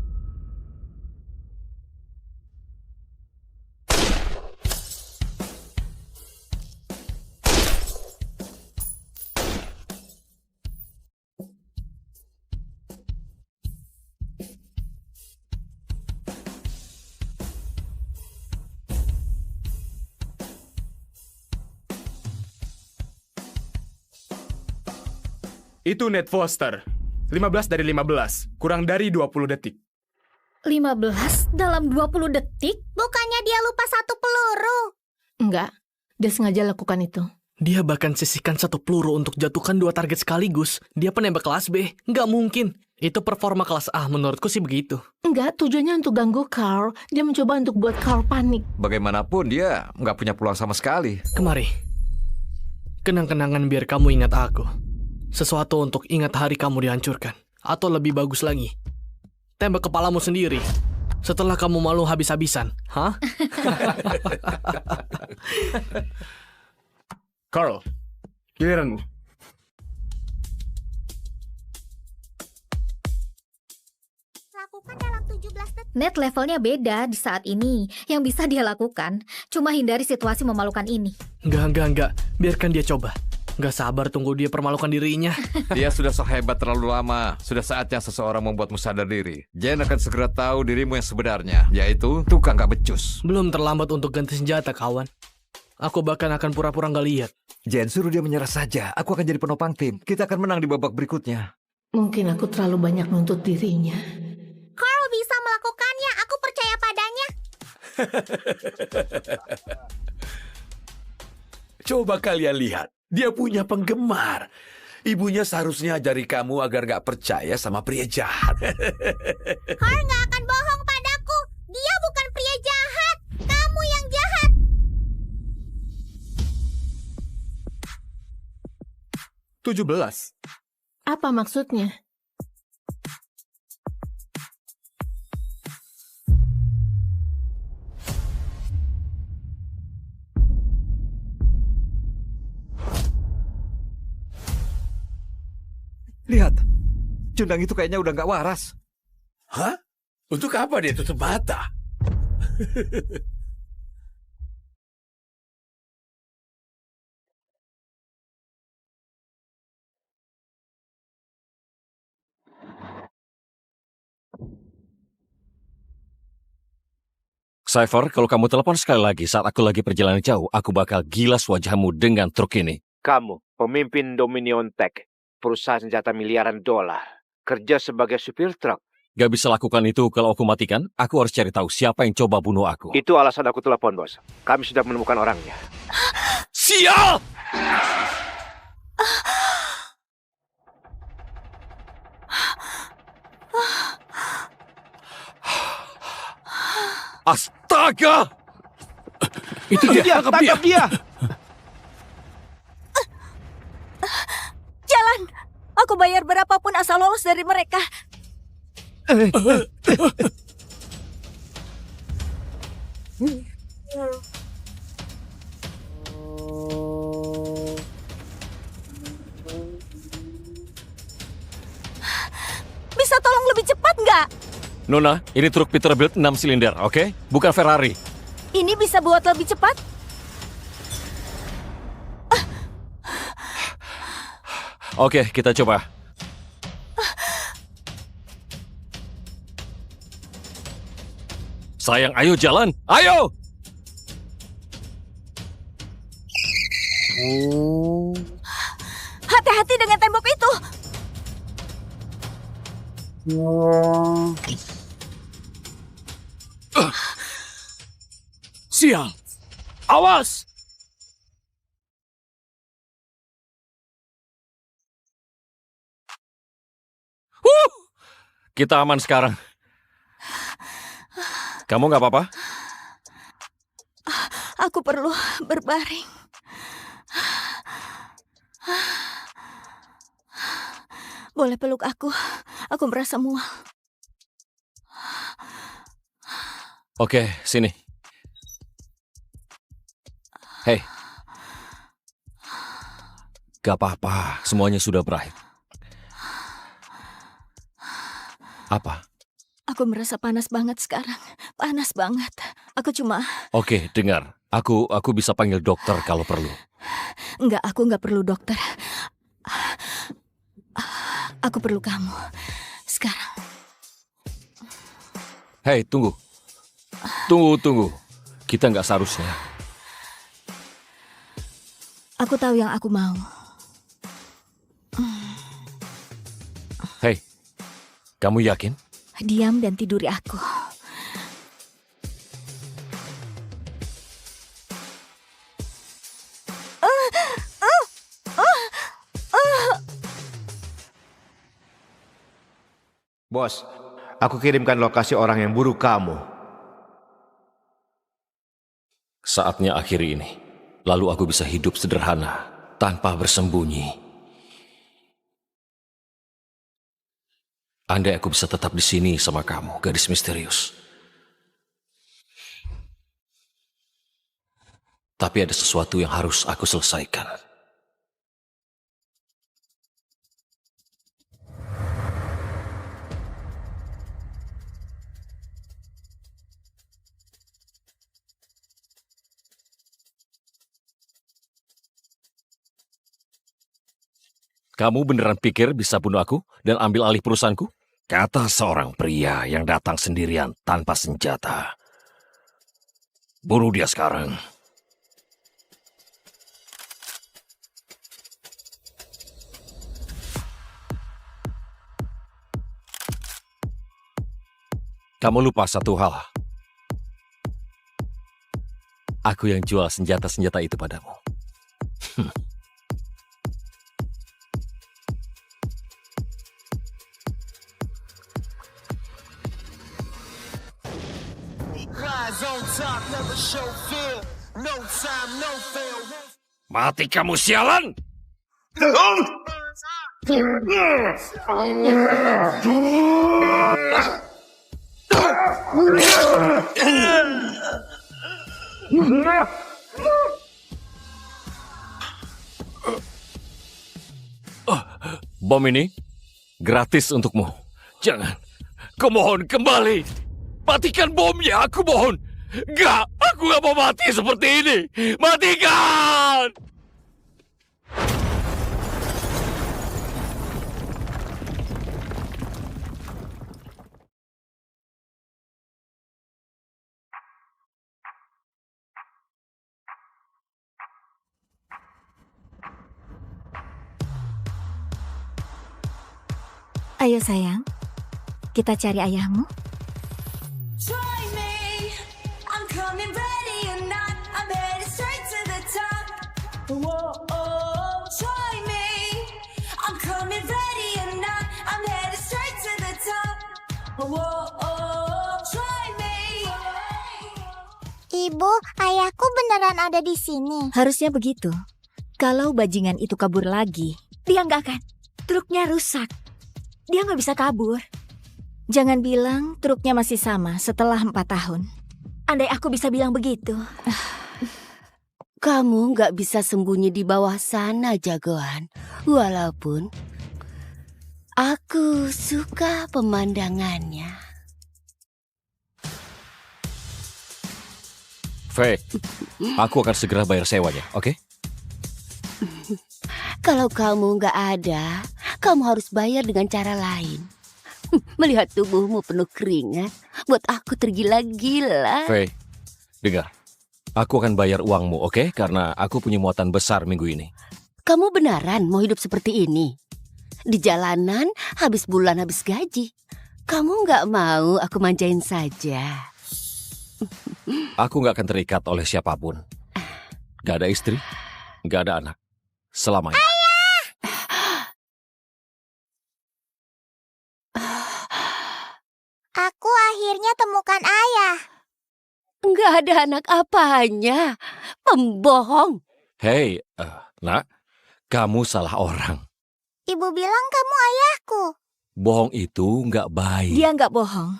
Itu Ned Foster. 15 dari 15, kurang dari 20 detik. 15 dalam 20 detik? Bukannya dia lupa satu peluru? Enggak, dia sengaja lakukan itu. Dia bahkan sisihkan satu peluru untuk jatuhkan dua target sekaligus. Dia penembak kelas B. Nggak mungkin. Itu performa kelas A, menurutku sih begitu. Enggak, tujuannya untuk ganggu Carl. Dia mencoba untuk buat Carl panik. Bagaimanapun dia nggak punya peluang sama sekali. Kemari. Kenang-kenangan biar kamu ingat aku. Sesuatu untuk ingat hari kamu dihancurkan. Atau lebih bagus lagi, tembak kepalamu sendiri. Setelah kamu malu habis-habisan. Hah? Carl, giliranmu. Lakukan dalam 17 detik. Ned levelnya beda di saat ini. Yang bisa dia lakukan cuma hindari situasi memalukan ini. Enggak. Biarkan dia coba. Nggak sabar tunggu dia permalukan dirinya. Dia sudah sehebat terlalu lama. Sudah saatnya seseorang membuatmu sadar diri. Jen akan segera tahu dirimu yang sebenarnya, yaitu tukang gak becus. Belum terlambat untuk ganti senjata, kawan. Aku bahkan akan pura-pura nggak lihat. Jen, suruh dia menyerah saja. Aku akan jadi penopang tim. Kita akan menang di babak berikutnya. Mungkin aku terlalu banyak nuntut dirinya. Carl bisa melakukannya. Aku percaya padanya. Coba kalian lihat. Dia punya penggemar. Ibunya seharusnya ajari kamu agar gak percaya sama pria jahat. Carl gak akan bohong padaku. Dia bukan pria jahat. Kamu yang jahat. "17." Apa maksudnya? Lihat, cundang itu kayaknya udah nggak waras. Hah? Untuk apa dia tutup mata? Cypher, kalau kamu telepon sekali lagi saat aku lagi perjalanan jauh, aku bakal gilas wajahmu dengan truk ini. Kamu, pemimpin Dominion Tech, perusahaan senjata miliaran dolar, kerja sebagai supir truk. Gak bisa lakukan itu kalau aku matikan. Aku harus cari tahu siapa yang coba bunuh aku. Itu alasan aku telepon, bos. Kami sudah menemukan orangnya. Sial! Astaga! Itu dia, tangkap dia! Jalan. Aku bayar berapapun asal lolos dari mereka. Bisa tolong lebih cepat nggak? Nona, ini truk Peterbilt 6 silinder, oke? Bukan Ferrari. Ini bisa buat lebih cepat? Oke, kita coba. Sayang, ayo jalan. Ayo! hati-hati dengan tembok itu. Sial! Awas! Kita aman sekarang. Kamu nggak apa-apa? Aku perlu berbaring. Boleh peluk aku? Aku merasa mual. Oke, sini. Hei. Gak apa-apa, semuanya sudah berakhir. Apa? Aku merasa panas banget sekarang. Panas banget. Aku cuma... Oke, dengar. Aku bisa panggil dokter kalau perlu. Enggak, aku enggak perlu dokter. Aku perlu kamu. Sekarang. Hei, tunggu. Tunggu. Kita nggak seharusnya. Aku tahu yang aku mau. Hei, kamu yakin? Diam dan tiduri aku. Bos, aku kirimkan lokasi orang yang buru kamu. Saatnya akhiri ini. Lalu aku bisa hidup sederhana, tanpa bersembunyi. Andai aku bisa tetap di sini sama kamu, gadis misterius. Tapi ada sesuatu yang harus aku selesaikan. Kamu beneran pikir bisa bunuh aku dan ambil alih perusahaanku? Kata seorang pria yang datang sendirian tanpa senjata. Bunuh dia sekarang. Kamu lupa satu hal. Aku yang jual senjata-senjata itu padamu. Mati kamu sialan! Bom ini gratis untukmu. Jangan. Kumohon kembali. Matikan bomnya, aku mohon. Enggak, aku gak mau mati seperti ini. Matikan! Ayo sayang, kita cari ayahmu. Ibu, ayahku beneran ada di sini. Harusnya begitu. Kalau bajingan itu kabur lagi, dia nggak akan. Truknya rusak. Dia nggak bisa kabur. Jangan bilang truknya masih sama setelah 4 tahun. Andai aku bisa bilang begitu. Kamu nggak bisa sembunyi di bawah sana, jagoan. Walaupun aku suka pemandangannya. Faye, aku akan segera bayar sewanya, oke? Kalau kamu nggak ada, kamu harus bayar dengan cara lain. Melihat tubuhmu penuh keringat, buat aku tergila-gila. Faye, dengar. Aku akan bayar uangmu, oke? Karena aku punya muatan besar minggu ini. Kamu beneran mau hidup seperti ini? Di jalanan, habis bulan habis gaji. Kamu nggak mau aku manjain saja? Aku nggak akan terikat oleh siapapun. Gak ada istri, gak ada anak. Selamanya. Aku akhirnya temukan ayah. Nggak ada anak apanya. Pembohong. Hei, nak, kamu salah orang. Ibu bilang kamu ayahku. Bohong itu nggak baik. Dia nggak bohong.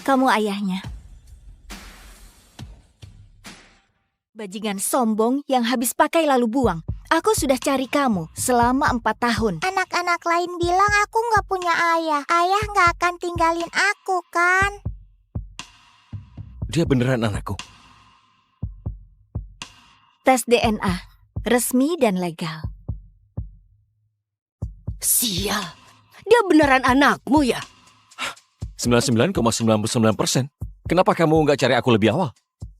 Kamu ayahnya. Bajingan sombong yang habis pakai lalu buang. Aku sudah cari kamu selama 4 tahun. Anak-anak lain bilang aku nggak punya ayah. Ayah nggak akan tinggalin aku, kan? Dia beneran anakku. Tes DNA, resmi dan legal. Sial, dia beneran anakmu ya? 99,99%. Kenapa kamu nggak cari aku lebih awal?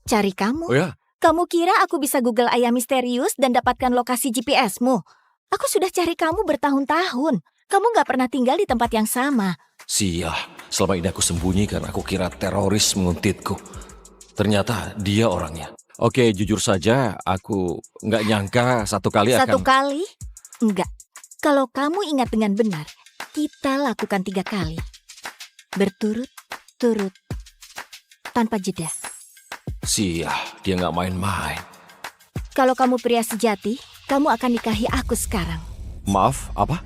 Cari kamu? Oh ya? Kamu kira aku bisa Google ayah misterius dan dapatkan lokasi GPS-mu? Aku sudah cari kamu bertahun-tahun. Kamu nggak pernah tinggal di tempat yang sama. Sial, selama ini aku sembunyi karena aku kira teroris menguntitku. Ternyata dia orangnya. Oke, jujur saja, aku nggak nyangka satu kali Satu akan... kali? Enggak. Kalau kamu ingat dengan benar, kita lakukan 3 kali. Berturut-turut. Tanpa jeda. Sial, dia nggak main-main. Kalau kamu pria sejati, kamu akan nikahi aku sekarang. Maaf, apa?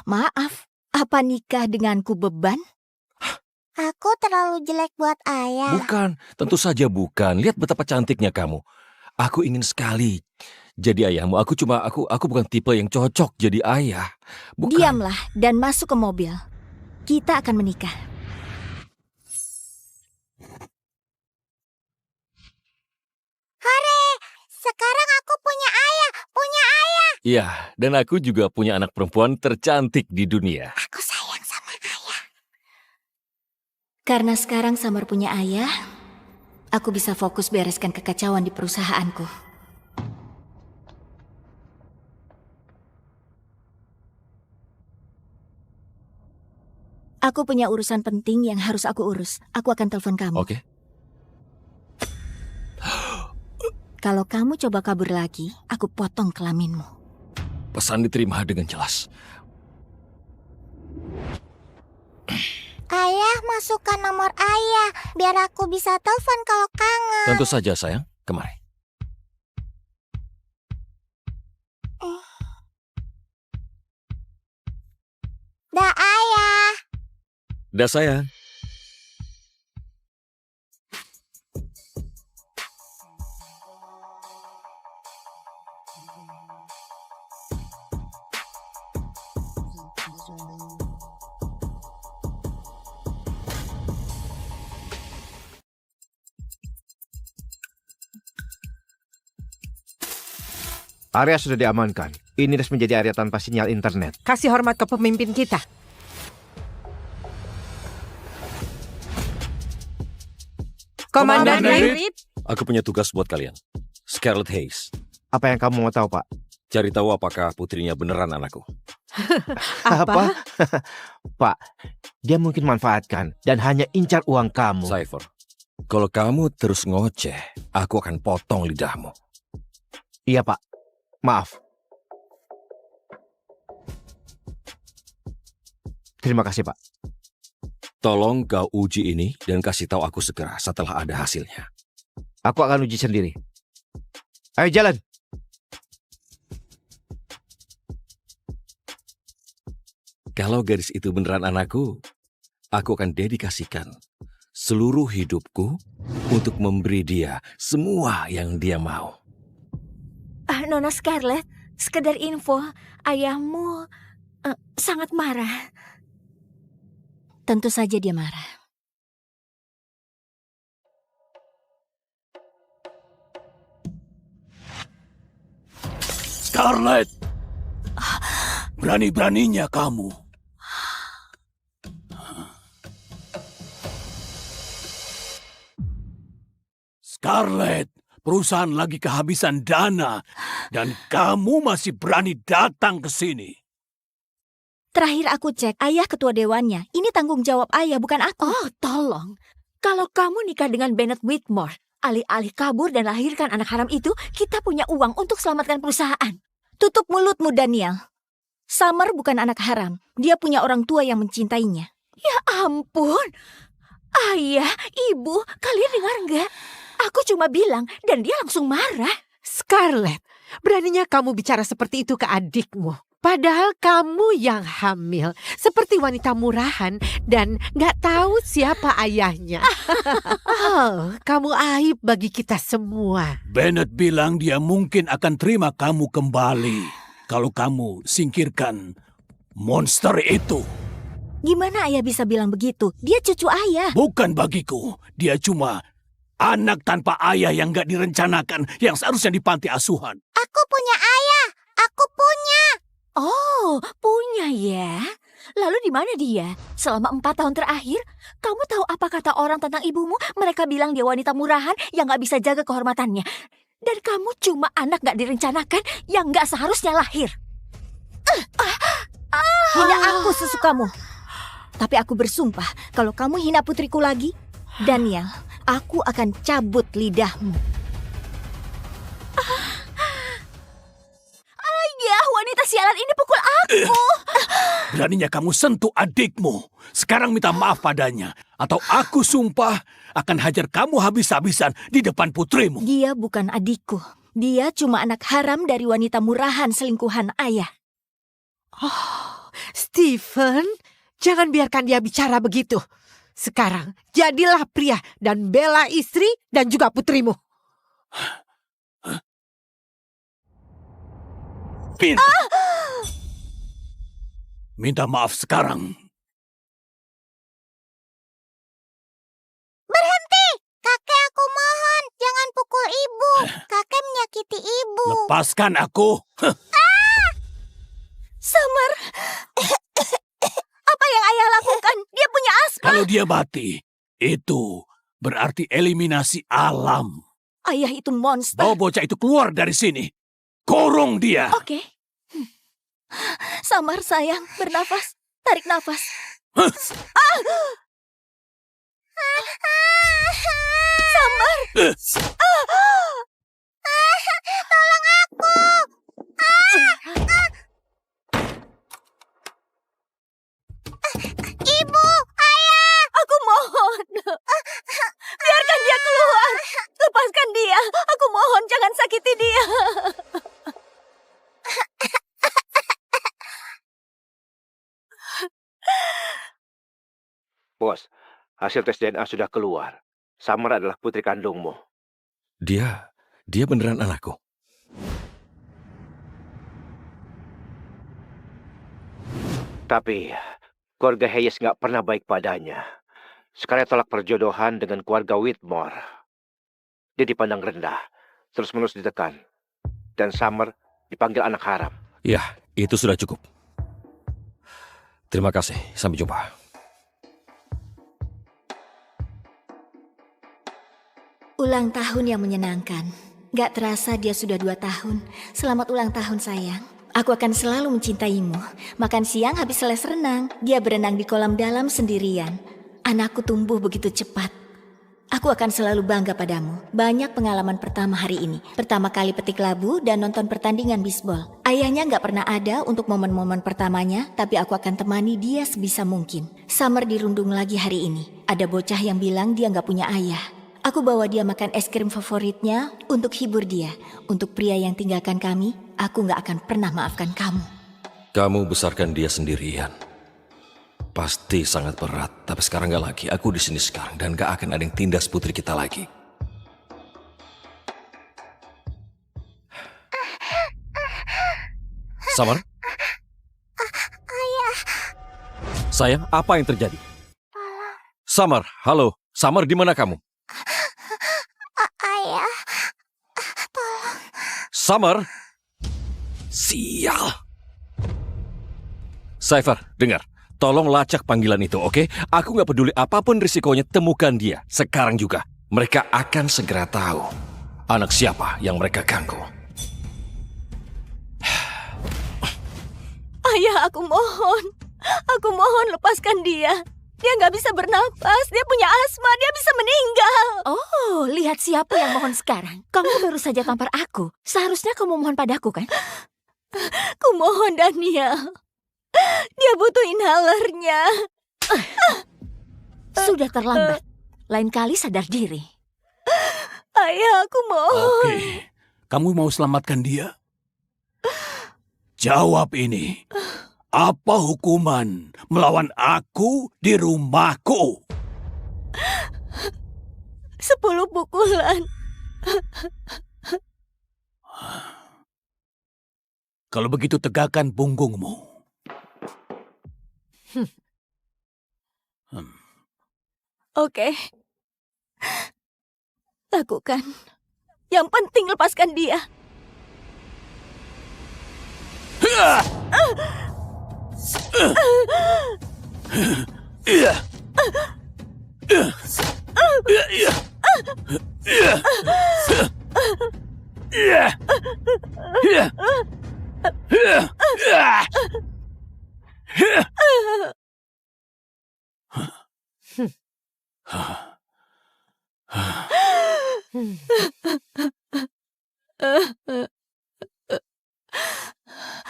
Maaf, apa nikah denganku beban? Aku terlalu jelek buat ayah. Bukan, tentu saja bukan. Lihat betapa cantiknya kamu. Aku ingin sekali jadi ayahmu. Aku bukan tipe yang cocok jadi ayah. Bukan. Diamlah dan masuk ke mobil. Kita akan menikah. Hore, sekarang aku punya ayah. Iya, dan aku juga punya anak perempuan tercantik di dunia. Aku sayang sama ayah. Karena sekarang Samar punya ayah, aku bisa fokus bereskan kekacauan di perusahaanku. Aku punya urusan penting yang harus aku urus. Aku akan telepon kamu. Oke. Kalau kamu coba kabur lagi, aku potong kelaminmu. Pesan diterima dengan jelas. Ayah, masukkan nomor ayah biar aku bisa telepon kalau kangen. Tentu saja, sayang. Kemari. Dah, ayah. Dah, sayang. Area sudah diamankan. Ini resmi menjadi area tanpa sinyal internet. Kasih hormat ke pemimpin kita. Komandan Reed. Aku punya tugas buat kalian. Scarlet Hayes. Apa yang kamu mau tahu, Pak? Cari tahu apakah putrinya beneran anakku. Apa? Pak, dia mungkin manfaatkan dan hanya incar uang kamu. Cypher, kalau kamu terus ngoceh, aku akan potong lidahmu. Iya, Pak. Maaf. Terima kasih, Pak. Tolong kau uji ini dan kasih tahu aku segera setelah ada hasilnya. Aku akan uji sendiri. Ayo jalan. Kalau gadis itu beneran anakku, aku akan dedikasikan seluruh hidupku untuk memberi dia semua yang dia mau. Nona Scarlett, sekedar info, ayahmu sangat marah. Tentu saja dia marah. Scarlett, berani-beraninya kamu. Scarlett, perusahaan lagi kehabisan dana dan kamu masih berani datang ke sini. Terakhir aku cek, ayah ketua dewannya. Ini tanggung jawab ayah, bukan aku. Oh, tolong. Kalau kamu nikah dengan Bennett Whitmore, alih-alih kabur dan lahirkan anak haram itu, kita punya uang untuk selamatkan perusahaan. Tutup mulutmu, Daniel. Summer bukan anak haram. Dia punya orang tua yang mencintainya. Ya ampun. Ayah, ibu, kalian dengar nggak? Aku cuma bilang dan dia langsung marah. Scarlett, beraninya kamu bicara seperti itu ke adikmu. Padahal kamu yang hamil, seperti wanita murahan dan gak tahu siapa ayahnya. Oh, kamu aib bagi kita semua. Bennett bilang dia mungkin akan terima kamu kembali kalau kamu singkirkan monster itu. Gimana ayah bisa bilang begitu? Dia cucu ayah. Bukan bagiku, dia cuma anak tanpa ayah yang gak direncanakan, yang seharusnya di panti asuhan. Aku punya ayah. Aku punya. Oh, punya ya. Lalu di mana dia? Selama 4 tahun terakhir, kamu tahu apa kata orang tentang ibumu? Mereka bilang dia wanita murahan yang gak bisa jaga kehormatannya. Dan kamu cuma anak gak direncanakan yang gak seharusnya lahir. Hina aku sesukamu. Tapi aku bersumpah, kalau kamu hina putriku lagi, Daniel, aku akan cabut lidahmu. Ayah, wanita sialan ini pukul aku. Beraninya kamu sentuh adikmu. Sekarang minta maaf padanya. Atau aku sumpah akan hajar kamu habis-habisan di depan putrimu. Dia bukan adikku. Dia cuma anak haram dari wanita murahan selingkuhan ayah. Oh, Stephen, jangan biarkan dia bicara begitu. Sekarang, jadilah pria dan bela istri dan juga putrimu. Minta maaf sekarang. Berhenti! Kakek, aku mohon. Jangan pukul ibu. Kakek menyakiti ibu. Lepaskan aku. Summer, apa yang ayah lakukan? Dia punya asma. Kalau dia mati, itu berarti eliminasi alam. Ayah itu monster. Bawa bocah itu keluar dari sini. Kurung dia. Oke. Summer, sayang, bernafas. Tarik nafas. Summer. Tolong aku. Ibu, ayah. Aku mohon. Biarkan dia keluar. Lepaskan dia. Aku mohon, jangan sakiti dia. Bos, hasil tes DNA sudah keluar. Summer adalah putri kandungmu. Dia beneran anakku. Tapi, keluarga Hayes nggak pernah baik padanya. Sekarang tolak perjodohan dengan keluarga Whitmore. Dia dipandang rendah, terus-menerus ditekan. Dan Summer dipanggil anak haram. Ya, itu sudah cukup. Terima kasih, sampai jumpa. Ulang tahun yang menyenangkan. Gak terasa dia sudah 2 tahun. Selamat ulang tahun sayang. Aku akan selalu mencintaimu. Makan siang habis les renang. Dia berenang di kolam dalam sendirian. Anakku tumbuh begitu cepat. Aku akan selalu bangga padamu. Banyak pengalaman pertama hari ini. Pertama kali petik labu dan nonton pertandingan bisbol. Ayahnya gak pernah ada untuk momen-momen pertamanya, tapi aku akan temani dia sebisa mungkin. Summer dirundung lagi hari ini. Ada bocah yang bilang dia gak punya ayah. Aku bawa dia makan es krim favoritnya untuk hibur dia. Untuk pria yang tinggalkan kami, aku gak akan pernah maafkan kamu. Kamu besarkan dia sendirian. Pasti sangat berat, tapi sekarang gak lagi. Aku di sini sekarang dan gak akan ada yang tindas putri kita lagi. Summer? Ayah. Sayang, apa yang terjadi? Summer, halo. Summer, di mana kamu? Ayah. Tolong. Summer? Sial. Cypher, dengar. Tolong lacak panggilan itu, oke? Aku nggak peduli apapun risikonya, temukan dia. Sekarang juga. Mereka akan segera tahu anak siapa yang mereka ganggu. Ayah, aku mohon. Aku mohon lepaskan dia. Dia nggak bisa bernapas, dia punya asma, dia bisa meninggal. Oh, lihat siapa yang mohon sekarang. Kamu baru saja tampar aku. Seharusnya kamu mohon padaku, kan? Ku mohon, Daniel. Dia butuh inhalernya. Sudah terlambat. Lain kali sadar diri. Ayah, aku mohon. Oke, kamu mau selamatkan dia? Jawab ini. Apa hukuman melawan aku di rumahku? 10 pukulan. Kalau begitu tegakkan punggungmu. Oke. Lakukan. Yang penting lepaskan dia.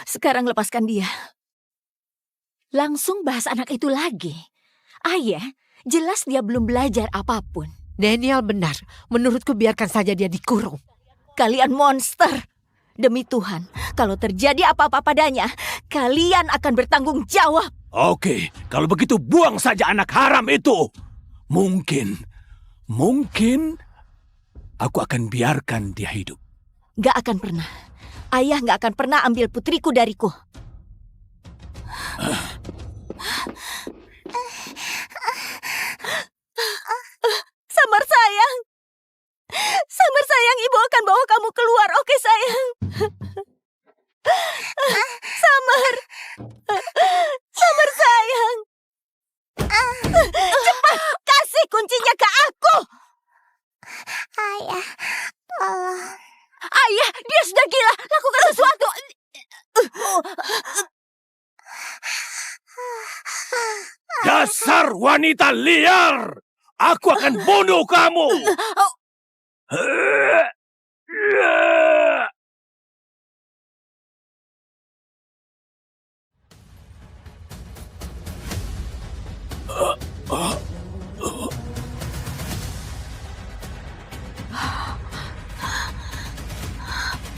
Sekarang lepaskan dia. Langsung bahas anak itu lagi. Ayah, jelas dia belum belajar apapun. Daniel benar. Menurutku biarkan saja dia dikurung. Kalian monster. Demi Tuhan, kalau terjadi apa-apa padanya, kalian akan bertanggung jawab. Oke, kalau begitu buang saja anak haram itu. Mungkin aku akan biarkan dia hidup. Gak akan pernah. Ayah gak akan pernah ambil putriku dariku. Samar sayang. Samar sayang, ibu akan bawa kamu keluar, oke sayang? Samar. Samar sayang. Cepat, kasih kuncinya ke aku. Ayah, tolong. Ayah, dia sudah gila. Lakukan sesuatu. Dasar wanita liar! Aku akan bunuh kamu!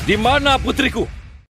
Di mana putriku?